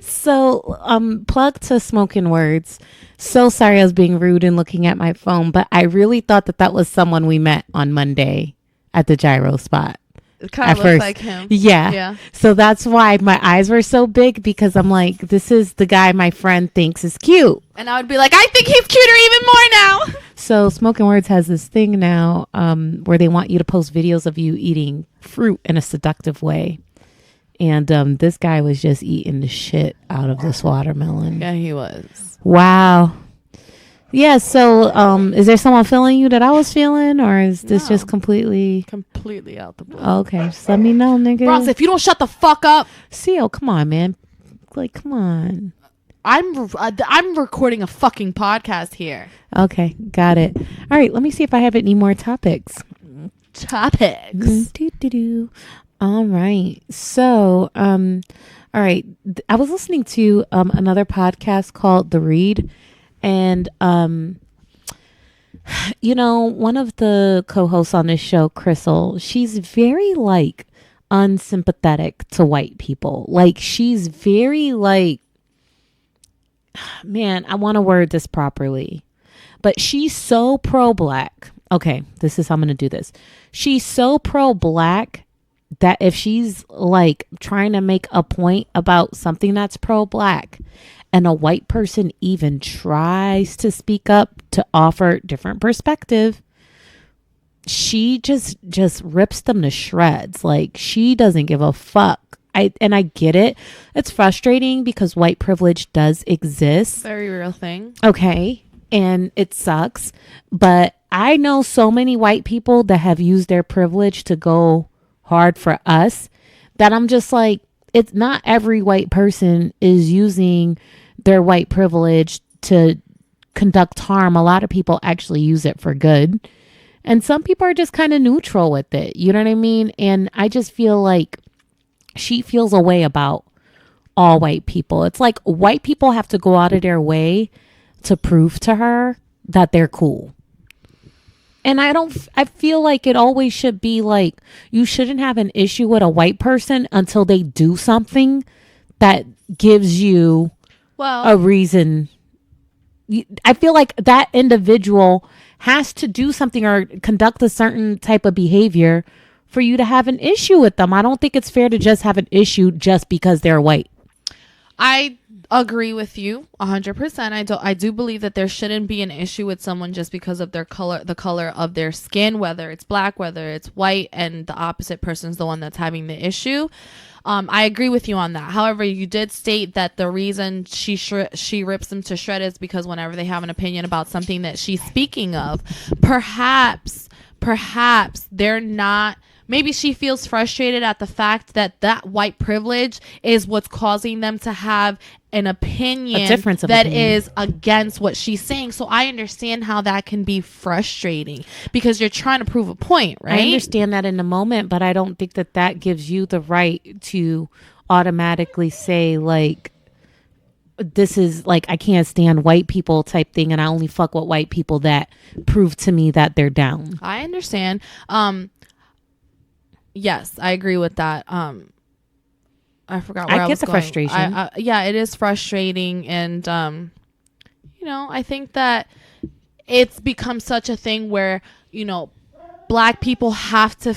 So, plug to Smoking Words. So sorry I was being rude and looking at my phone, but I really thought that was someone we met on Monday at the gyro spot. It kind of looks like him. Yeah. So that's why my eyes were so big, because I'm like, this is the guy my friend thinks is cute. And I would be like, I think he's cuter even more now. So Smoking Words has this thing now where they want you to post videos of you eating fruit in a seductive way. And this guy was just eating the shit out of this watermelon. Yeah, he was. Wow. Yeah, so is there someone feeling you that I was feeling, or is this just completely out the blue? Okay, just let me know, nigga. Bronx, if you don't shut the fuck up. CO, come on, man. Like, come on. I'm recording a fucking podcast here. Okay, got it. All right, let me see if I have any more topics. All right. So, all right. I was listening to another podcast called The Read, and you know, one of the co-hosts on this show, Crystal, she's very like unsympathetic to white people. Like, she's very like, man, I want to word this properly, but she's so pro-black. Okay, this is how I'm going to do this. She's so pro-black that if she's like trying to make a point about something that's pro-black and a white person even tries to speak up to offer different perspective, she just rips them to shreds. Like, she doesn't give a fuck. I get it. It's frustrating because white privilege does exist. Very real thing. Okay. And it sucks. But I know so many white people that have used their privilege to go hard for us that I'm just like, it's not every white person is using their white privilege to conduct harm. A lot of people actually use it for good. And some people are just kind of neutral with it. You know what I mean? And I just feel like she feels a way about all white people. It's like white people have to go out of their way to prove to her that they're cool. And I feel like it always should be like, you shouldn't have an issue with a white person until they do something that gives you a reason. I feel like that individual has to do something or conduct a certain type of behavior for you to have an issue with them. I don't think it's fair to just have an issue just because they're white. I agree with you 100%. I do believe that there shouldn't be an issue with someone just because of their color, the color of their skin, whether it's black, whether it's white, and the opposite person's the one that's having the issue. I agree with you on that. However, you did state that the reason she rips them to shreds is because whenever they have an opinion about something that she's speaking of, perhaps they're not. Maybe she feels frustrated at the fact that white privilege is what's causing them to have an opinion that is against what she's saying. So I understand how that can be frustrating because you're trying to prove a point, right? I understand that in the moment, but I don't think that gives you the right to automatically say like, this is like, I can't stand white people type thing, and I only fuck with white people that prove to me that they're down. I understand. Yes, I agree with that. I forgot where I was going. Frustration. Yeah, it is frustrating. And, you know, I think that it's become such a thing where, you know, black people have to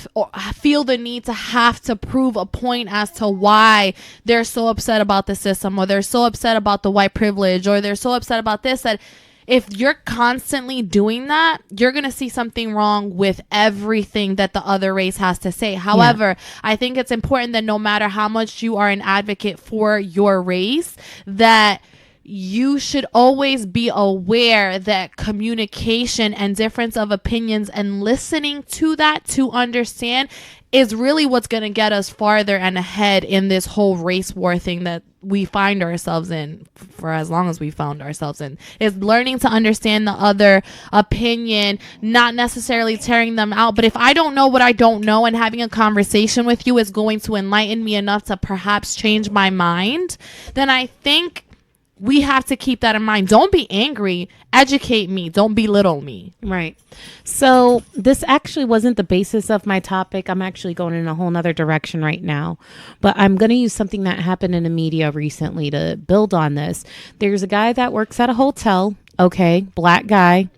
feel the need to have to prove a point as to why they're so upset about the system, or they're so upset about the white privilege, or they're so upset about this, that if you're constantly doing that, you're going to see something wrong with everything that the other race has to say. However, I think it's important that no matter how much you are an advocate for your race, that you should always be aware that communication and difference of opinions and listening to that to understand is really what's going to get us farther and ahead in this whole race war thing that we find ourselves in for as long as we found ourselves in, is learning to understand the other opinion, not necessarily tearing them out. But if I don't know what I don't know, and having a conversation with you is going to enlighten me enough to perhaps change my mind, then I think we have to keep that in mind. Don't be angry. Educate me. Don't belittle me. Right. So this actually wasn't the basis of my topic. I'm actually going in a whole nother direction right now. But I'm going to use something that happened in the media recently to build on this. There's a guy that works at a hotel. Okay. Black guy.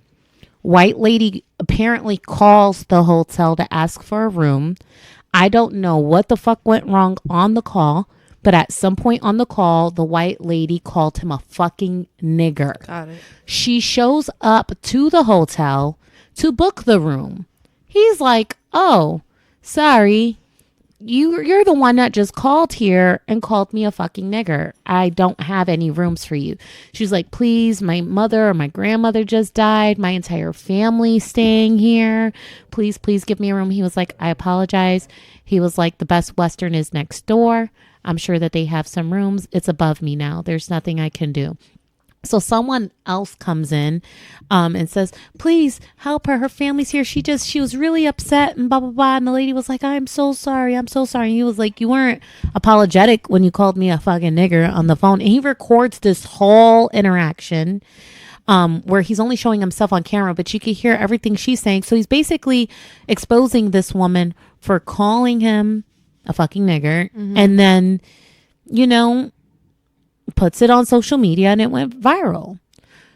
White lady apparently calls the hotel to ask for a room. I don't know what the fuck went wrong on the call, But at some point on the call, the white lady called him a fucking nigger. Got it. She shows up to the hotel to book the room. He's like, oh, sorry. You're the one that just called here and called me a fucking nigger. I don't have any rooms for you. She's like, please, my mother or my grandmother just died. My entire family staying here. Please give me a room. He was like, I apologize. He was like, the Best Western is next door. I'm sure that they have some rooms. It's above me now. There's nothing I can do. So someone else comes in and says, please help her. Her family's here. She was really upset and blah, blah, blah. And the lady was like, I'm so sorry. I'm so sorry. And he was like, you weren't apologetic when you called me a fucking nigger on the phone. And he records this whole interaction where he's only showing himself on camera, but you could hear everything she's saying. So he's basically exposing this woman for calling him a fucking nigger. Mm-hmm. And then, puts it on social media and it went viral.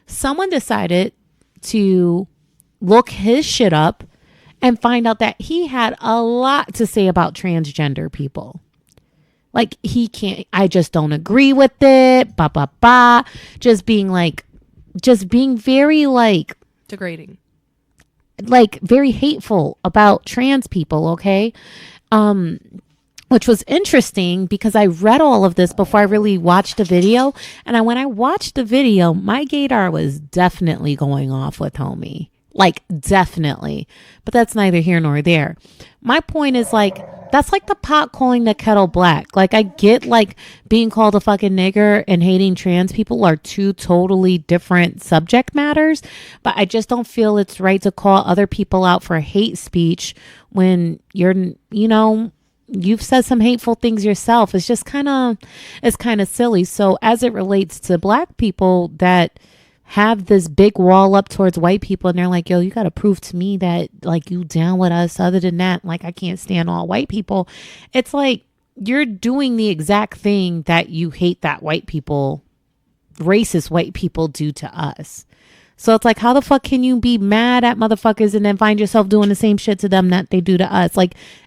Someone decided to look his shit up and find out that he had a lot to say about transgender people. Like, I just don't agree with it, just being very degrading, very hateful about trans people. Okay. Which was interesting because I read all of this before I really watched the video. And when I watched the video, my gaydar was definitely going off with homie. Definitely. But that's neither here nor there. My point is that's like the pot calling the kettle black. I get being called a fucking nigger and hating trans people are two totally different subject matters. But I just don't feel it's right to call other people out for hate speech when you've said some hateful things yourself. It's just kind of silly. So as it relates to black people that have this big wall up towards white people and they're like, yo, you got to prove to me that you down with us. Other than that, I can't stand all white people. It's you're doing the exact thing that you hate that racist white people do to us. So it's how the fuck can you be mad at motherfuckers and then find yourself doing the same shit to them that they do to us?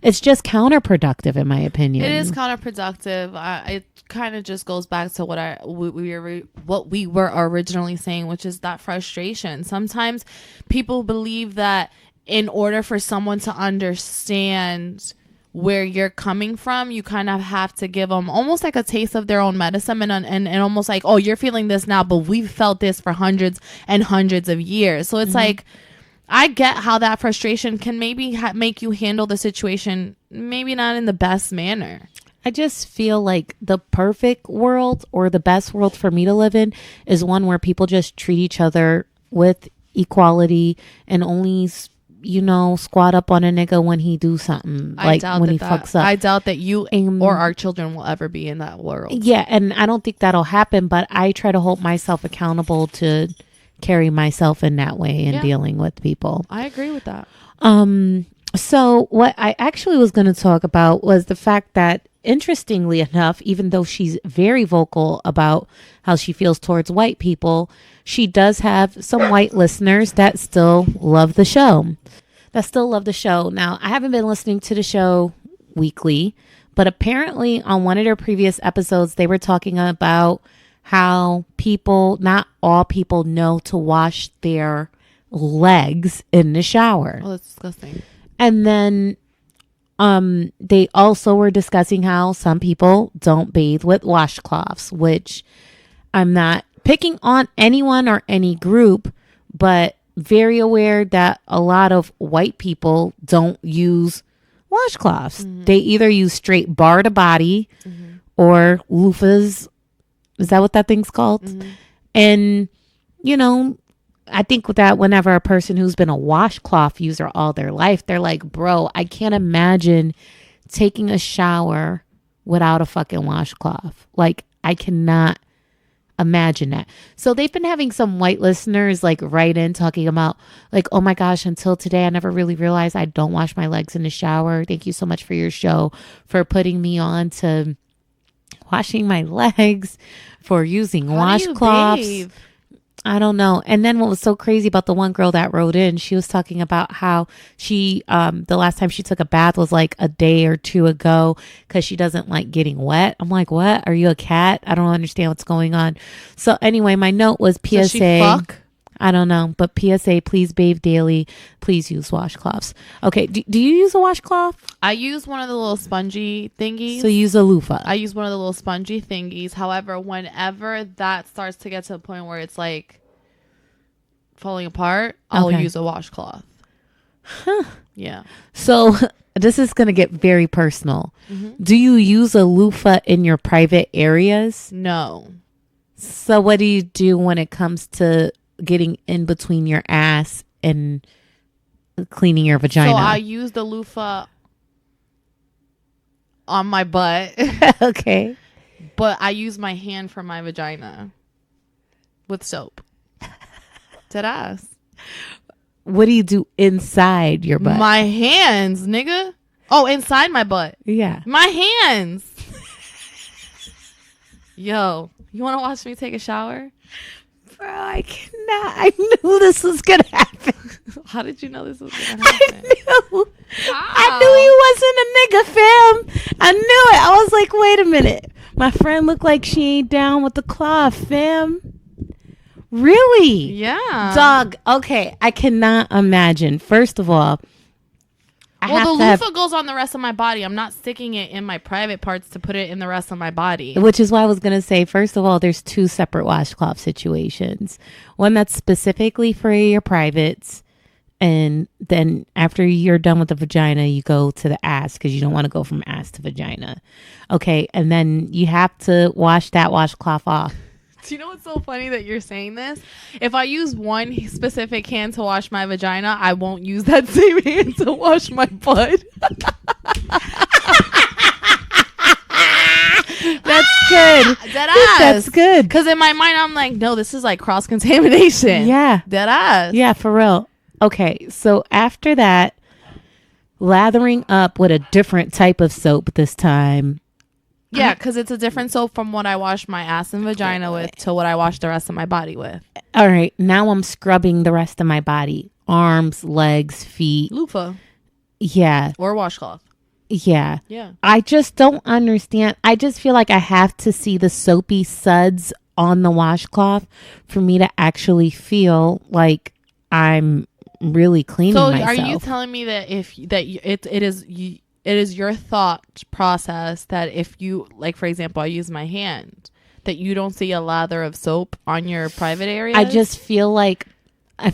It's just counterproductive, in my opinion. It is counterproductive. It kind of just goes back to what we were originally saying, which is that frustration. Sometimes people believe that in order for someone to understand where you're coming from, you kind of have to give them almost a taste of their own medicine and almost oh, you're feeling this now, but we've felt this for hundreds and hundreds of years. So it's I get how that frustration can maybe make you handle the situation maybe not in the best manner. I just feel the perfect world or the best world for me to live in is one where people just treat each other with equality and only squat up on a nigga when he do something when he fucks up. I doubt that you or our children will ever be in that world. Yeah, and I don't think that'll happen, but I try to hold myself accountable to carry myself in that way in dealing with people. I agree with that. So what I actually was going to talk about was the fact that, interestingly enough, even though she's very vocal about how she feels towards white people, she does have some white listeners that still love the show. Now, I haven't been listening to the show weekly, but apparently on one of their previous episodes, they were talking about how not all people know to wash their legs in the shower. Oh, that's disgusting. And then they also were discussing how some people don't bathe with washcloths, which I'm not picking on anyone or any group, but very aware that a lot of white people don't use washcloths. Mm-hmm. They either use straight bar to body or loofahs. Is that what that thing's called? Mm-hmm. And, I think that whenever a person who's been a washcloth user all their life, they're like, bro, I can't imagine taking a shower without a fucking washcloth. I cannot imagine that. So they've been having some white listeners write in talking about oh my gosh, until today I never really realized I don't wash my legs in the shower. Thank you so much for your show, for putting me on to washing my legs, for using washcloths. I don't know. And then what was so crazy about the one girl that wrote in, she was talking about how she, the last time she took a bath was like a day or two ago because she doesn't like getting wet. I'm like, what? Are you a cat? I don't understand what's going on. So anyway, my note was PSA. Does she fuck? I don't know, but PSA, please bathe daily. Please use washcloths. Okay. Do you use a washcloth? I use one of the little spongy thingies. So you use a loofah. I use one of the little spongy thingies. However, whenever that starts to get to a point where it's like falling apart, I'll use a washcloth. Huh. Yeah. So this is going to get very personal. Mm-hmm. Do you use a loofah in your private areas? No. So what do you do when it comes to getting in between your ass and cleaning your vagina? So I use the loofah on my butt. Okay. But I use my hand for my vagina with soap. Deadass. What do you do inside your butt? My hands, nigga. Oh, inside my butt. Yeah. My hands. Yo, you want to watch me take a shower? Bro, I cannot. I knew this was going to happen. How did you know this was going to happen? I knew he wasn't a nigga, fam. I knew it. I was like, wait a minute. My friend looked like she ain't down with the cloth, fam. Really? Yeah. Dog. Okay. I cannot imagine. First of all, well, the loofah goes on the rest of my body. I'm not sticking it in my private parts to put it in the rest of my body. Which is why I was going to say, first of all, there's two separate washcloth situations. One that's specifically for your privates. And then after you're done with the vagina, you go to the ass because you don't want to go from ass to vagina. Okay. And then you have to wash that washcloth off. Do you know what's so funny that you're saying this? If I use one specific hand to wash my vagina, I won't use that same hand to wash my butt. That's good. Deadass. That's good. Because in my mind, I'm like, no, this is like cross-contamination. Yeah. Deadass. Yeah, for real. Okay, so after that, lathering up with a different type of soap this time. Yeah, because it's a different soap from what I wash my ass and vagina with to what I wash the rest of my body with. All right, now I'm scrubbing the rest of my body. Arms, legs, feet. Loofah. Yeah. Or washcloth. Yeah. Yeah. I just don't understand. I just feel like I have to see the soapy suds on the washcloth for me to actually feel like I'm really cleaning myself. So are you telling me that it is your thought process that if you, like, for example, I use my hand, that you don't see a lather of soap on your private area? I just feel like you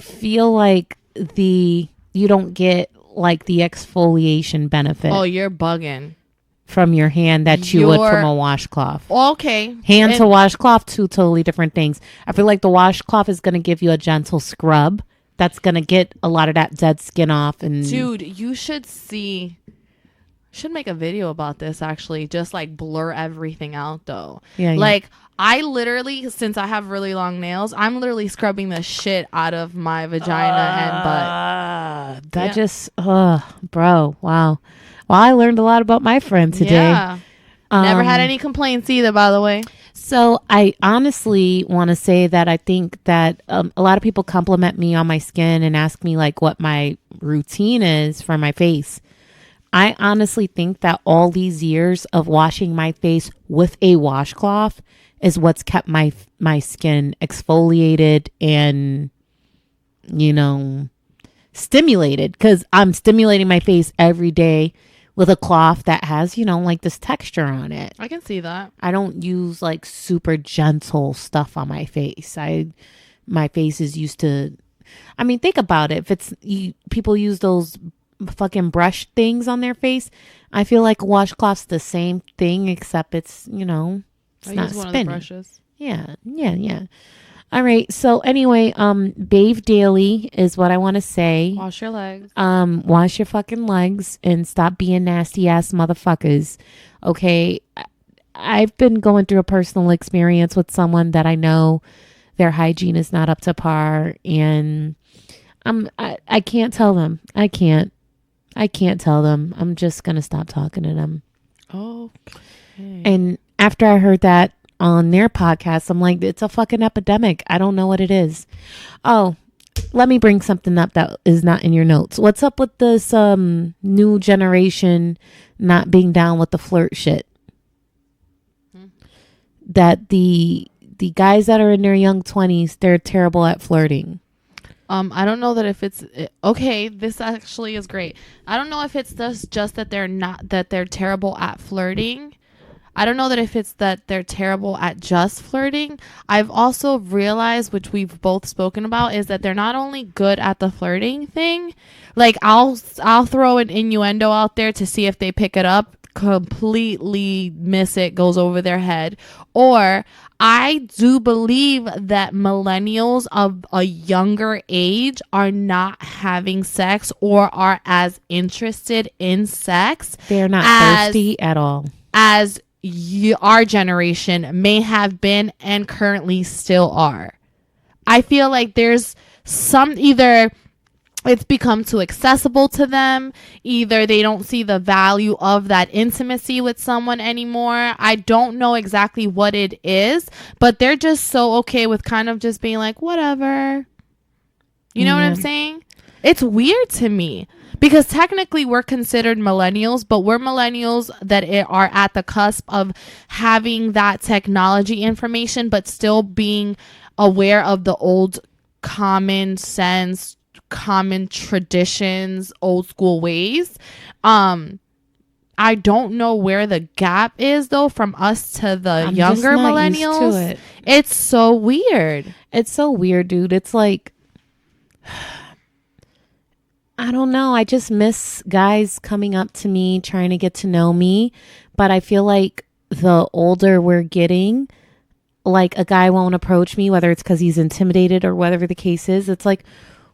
don't get like the exfoliation benefit. Oh, you're bugging. From your hand that you would from a washcloth. Okay. Hand to washcloth, two totally different things. I feel like the washcloth is going to give you a gentle scrub. That's going to get a lot of that dead skin off. And dude, you should see... should make a video about this, actually. Just like blur everything out, though. Yeah. Like, I literally, since I have really long nails, I'm literally scrubbing the shit out of my vagina and butt. That just, bro, wow. Well, I learned a lot about my friend today. Yeah. Never had any complaints either, by the way. So I honestly want to say that I think that a lot of people compliment me on my skin and ask me like what my routine is for my face. I honestly think that all these years of washing my face with a washcloth is what's kept my skin exfoliated and, stimulated, because I'm stimulating my face every day with a cloth that has, like this texture on it. I can see that. I don't use like super gentle stuff on my face. My face is used to, think about it. If it's, people use those fucking brush things on their face, I feel like a washcloth's the same thing, except it's, it's I not use one spinning. of the brushes. Yeah. All right. So anyway, bathe daily is what I want to say. Wash your legs. Wash your fucking legs and stop being nasty ass motherfuckers. Okay. I've been going through a personal experience with someone that I know their hygiene is not up to par, and I can't tell them. I can't tell them. I'm just going to stop talking to them. Oh. Okay. And after I heard that, on their podcast. I'm like, it's a fucking epidemic. I don't know what it is. Oh, let me bring something up that is not in your notes. What's up with this new generation not being down with the flirt shit? That the guys that are in their young 20s, they're terrible at flirting. I don't know that if it's okay. This actually is great. I don't know if it's just that they're terrible at flirting. I don't know that if it's that they're terrible at just flirting. I've also realized, which we've both spoken about, is that they're not only good at the flirting thing. Like I'll throw an innuendo out there to see if they pick it up, completely miss it, goes over their head. Or I do believe that millennials of a younger age are not having sex or are as interested in sex. They're not thirsty at all. As our generation may have been and currently still are. I feel like there's either it's become too accessible to them, either they don't see the value of that intimacy with someone anymore. I don't know exactly what it is, but they're just so okay with kind of just being like, whatever. You know what I'm saying? It's weird to me because technically we're considered millennials, but we're millennials that are at the cusp of having that technology information, but still being aware of the old common sense, common traditions, old school ways. I don't know where the gap is though from us to the younger millennials. It's so weird. It's so weird, dude. It's like, I don't know. I just miss guys coming up to me, trying to get to know me. But I feel like the older we're getting, like a guy won't approach me, whether it's because he's intimidated or whatever the case is. It's like,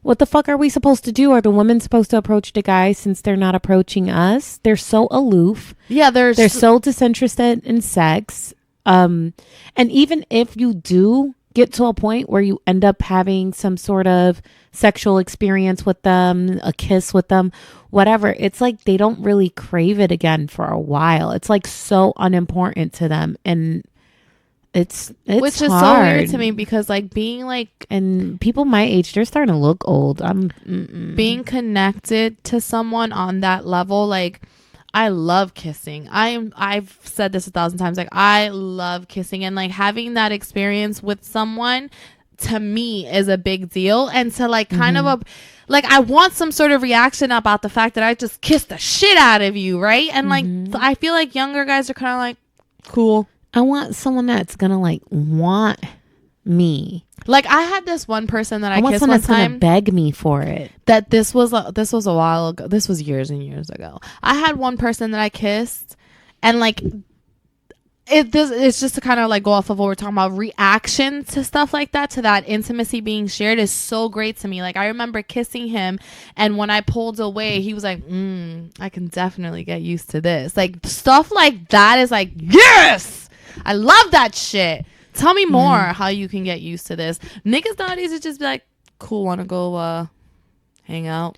what the fuck are we supposed to do? Are the women supposed to approach the guy since they're not approaching us? They're so aloof. Yeah, they're so disinterested in sex. And even if you do get to a point where you end up having some sort of sexual experience with them, a kiss with them, whatever, it's like they don't really crave it again for a while. It's like so unimportant to them. And it's which is hard. So weird to me because like being like, and people my age, they're starting to look old. Being connected to someone on that level, like I love kissing. I've said this 1,000 times. Like I love kissing, and like having that experience with someone to me is a big deal. And to like kind of like I want some sort of reaction about the fact that I just kissed the shit out of you, right? And like I feel like younger guys are kind of like, cool. I want someone that's gonna like want me. Like I had this one person that I want kissed someone one that's time. Gonna beg me for it. That this was a while ago. This was years and years ago. I had one person that I kissed, and like it's just to kind of like go off of what we're talking about. Reaction to stuff like that, to that intimacy being shared, is so great to me. Like I remember kissing him, and when I pulled away, he was like, I can definitely get used to this. Like stuff like that is like, yes, I love that shit. Tell me more how you can get used to this. Niggas nowadays is just be like, cool, want to go hang out?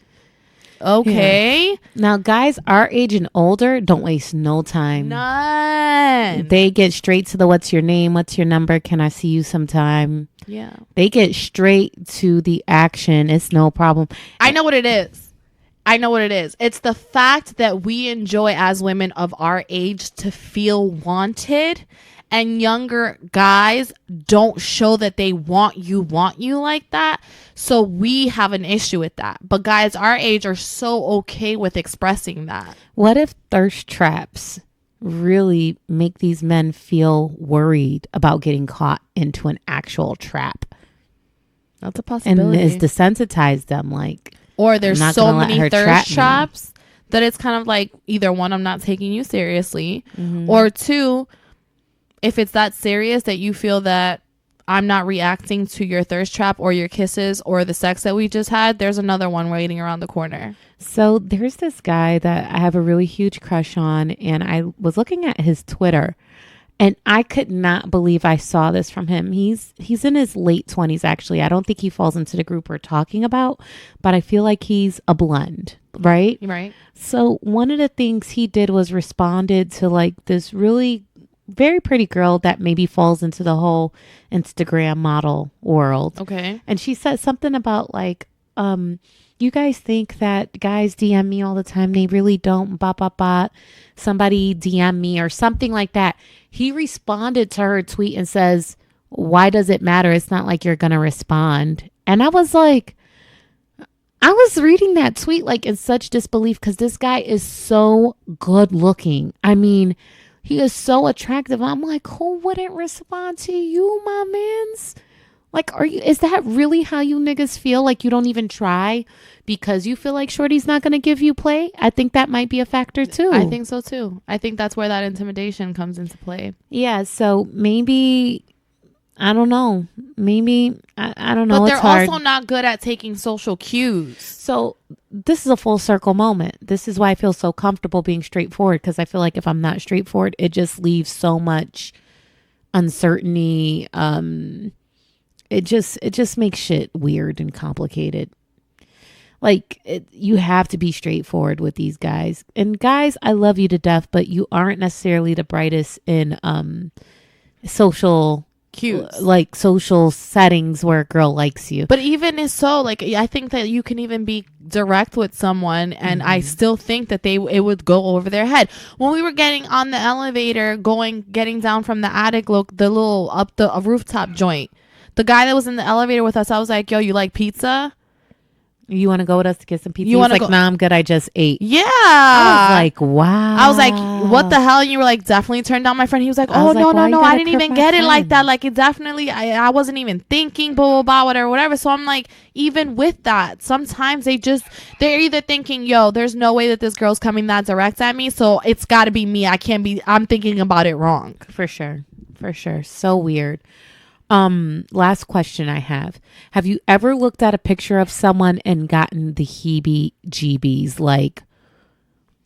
Okay. Yeah. Now, guys our age and older don't waste no time. None. They get straight to the what's your name, what's your number, can I see you sometime? Yeah. They get straight to the action. It's no problem. I know what it is. It's the fact that we enjoy as women of our age to feel wanted, and younger guys don't show that they want you like that. So we have an issue with that. But guys our age are so okay with expressing that. What if thirst traps really make these men feel worried about getting caught into an actual trap? That's a possibility. And is desensitize them, like, or there's so many thirst traps that it's kind of like, either one, I'm not taking you seriously, or two, if it's that serious that you feel that I'm not reacting to your thirst trap or your kisses or the sex that we just had, there's another one waiting around the corner. So there's this guy that I have a really huge crush on, and I was looking at his Twitter, and I could not believe I saw this from him. He's in his late 20s, actually. I don't think he falls into the group we're talking about, but I feel like he's a blend, right? Right. So one of the things he did was responded to like this really very pretty girl that maybe falls into the whole Instagram model world. Okay. And she said something about like, you guys think that guys DM me all the time. They really don't. Somebody DM me or something like that. He responded to her tweet and says, why does it matter? It's not like you're going to respond. And I was like, I was reading that tweet like in such disbelief because this guy is so good looking. I mean, he is so attractive. I'm like, who wouldn't respond to you, my mans? Like, is that really how you niggas feel? Like you don't even try because you feel like shorty's not going to give you play? I think that might be a factor too. I think so too. I think that's where that intimidation comes into play. Yeah. So maybe, I don't know. Maybe, I don't know. But they're it's hard. also not good at taking social cues. So this is a full circle moment. This is why I feel so comfortable being straightforward, because I feel like if I'm not straightforward, it just leaves so much uncertainty. It just makes shit weird and complicated. Like you have to be straightforward with these guys. And guys, I love you to death, but you aren't necessarily the brightest in social cues, like social settings where a girl likes you. But even is so, like, I think that you can even be direct with someone and I still think that it would go over their head. When we were getting on the elevator, getting down from the attic, the little up the rooftop joint, the guy that was in the elevator with us, I was like, yo, you like pizza? You want to go with us to get some pizza? You He was like, nah, I'm good. I just ate. Yeah. I was like, wow. I was like, what the hell? And you were like, definitely turn down my friend. He was like, oh, no, I didn't even get it like that. Like, it definitely, I wasn't even thinking, blah, blah, blah, whatever. So I'm like, even with that, sometimes they're either thinking, yo, there's no way that this girl's coming that direct at me. So it's got to be me. I'm thinking about it wrong. For sure. So weird. Last question I have. Have you ever looked at a picture of someone and gotten the heebie-jeebies? Like,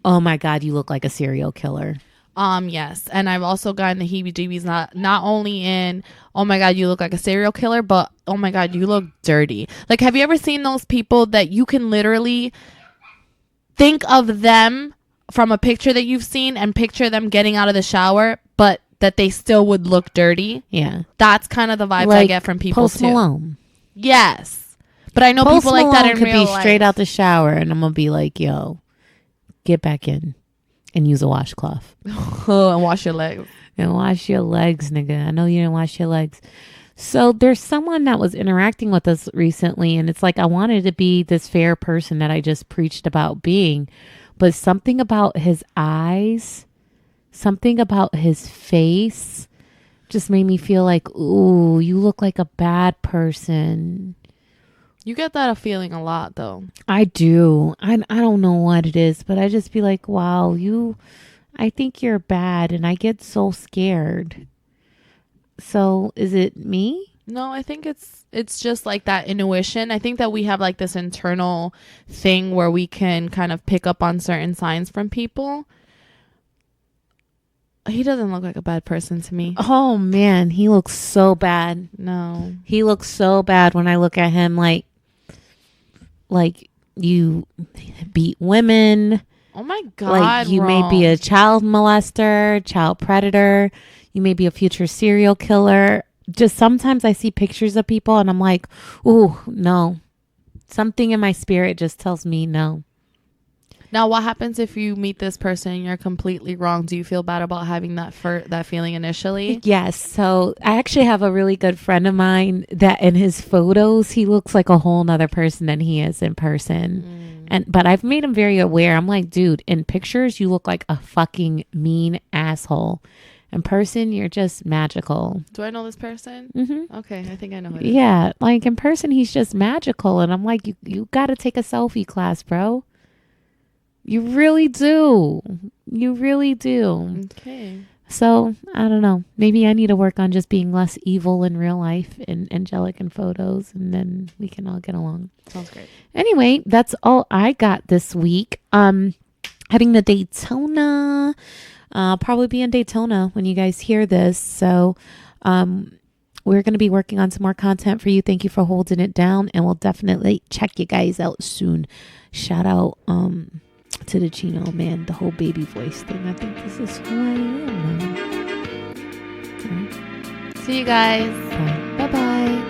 oh my God, you look like a serial killer. Yes. And I've also gotten the heebie-jeebies not only in, oh my God, you look like a serial killer, but oh my God, you look dirty. Like, have you ever seen those people that you can literally think of them from a picture that you've seen and picture them getting out of the shower, but that they still would look dirty? Yeah. That's kind of the vibes like I get from people Post too. Malone. Yes. But I know Post people like that in could real be life. straight out the shower and I'm going to be like, yo, get back in and use a washcloth. And wash your legs. And wash your legs, nigga. I know you didn't wash your legs. So there's someone that was interacting with us recently and it's like I wanted to be this fair person that I just preached about being. But something about his eyes, something about his face just made me feel like, ooh, you look like a bad person. You get that feeling a lot, though. I do. I don't know what it is, but I just be like, wow, I think you're bad, and I get so scared. So is it me? No, I think it's just like that intuition. I think that we have like this internal thing where we can kind of pick up on certain signs from people. He doesn't look like a bad person to me. Oh man, he looks so bad. No. He looks so bad when I look at him like you beat women. Oh my God. Like you may be a child molester, child predator. You may be a future serial killer. Just sometimes I see pictures of people and I'm like, ooh, no. Something in my spirit just tells me no. Now, what happens if you meet this person and you're completely wrong? Do you feel bad about having that feeling initially? Yes. So I actually have a really good friend of mine that in his photos, he looks like a whole nother person than he is in person. But I've made him very aware. I'm like, dude, in pictures, you look like a fucking mean asshole. In person, you're just magical. Do I know this person? Mm-hmm. Okay, I think I know who it is. Yeah, like in person, he's just magical. And I'm like, you got to take a selfie class, bro. You really do. You really do. Okay. So, I don't know. Maybe I need to work on just being less evil in real life and angelic in photos, and then we can all get along. Sounds great. Anyway, that's all I got this week. Heading to Daytona. I'll probably be in Daytona when you guys hear this. So, we're going to be working on some more content for you. Thank you for holding it down, and we'll definitely check you guys out soon. Shout out, to the Chino, man, the whole baby voice thing. I think this is who I am now. See you guys. Bye. Bye bye.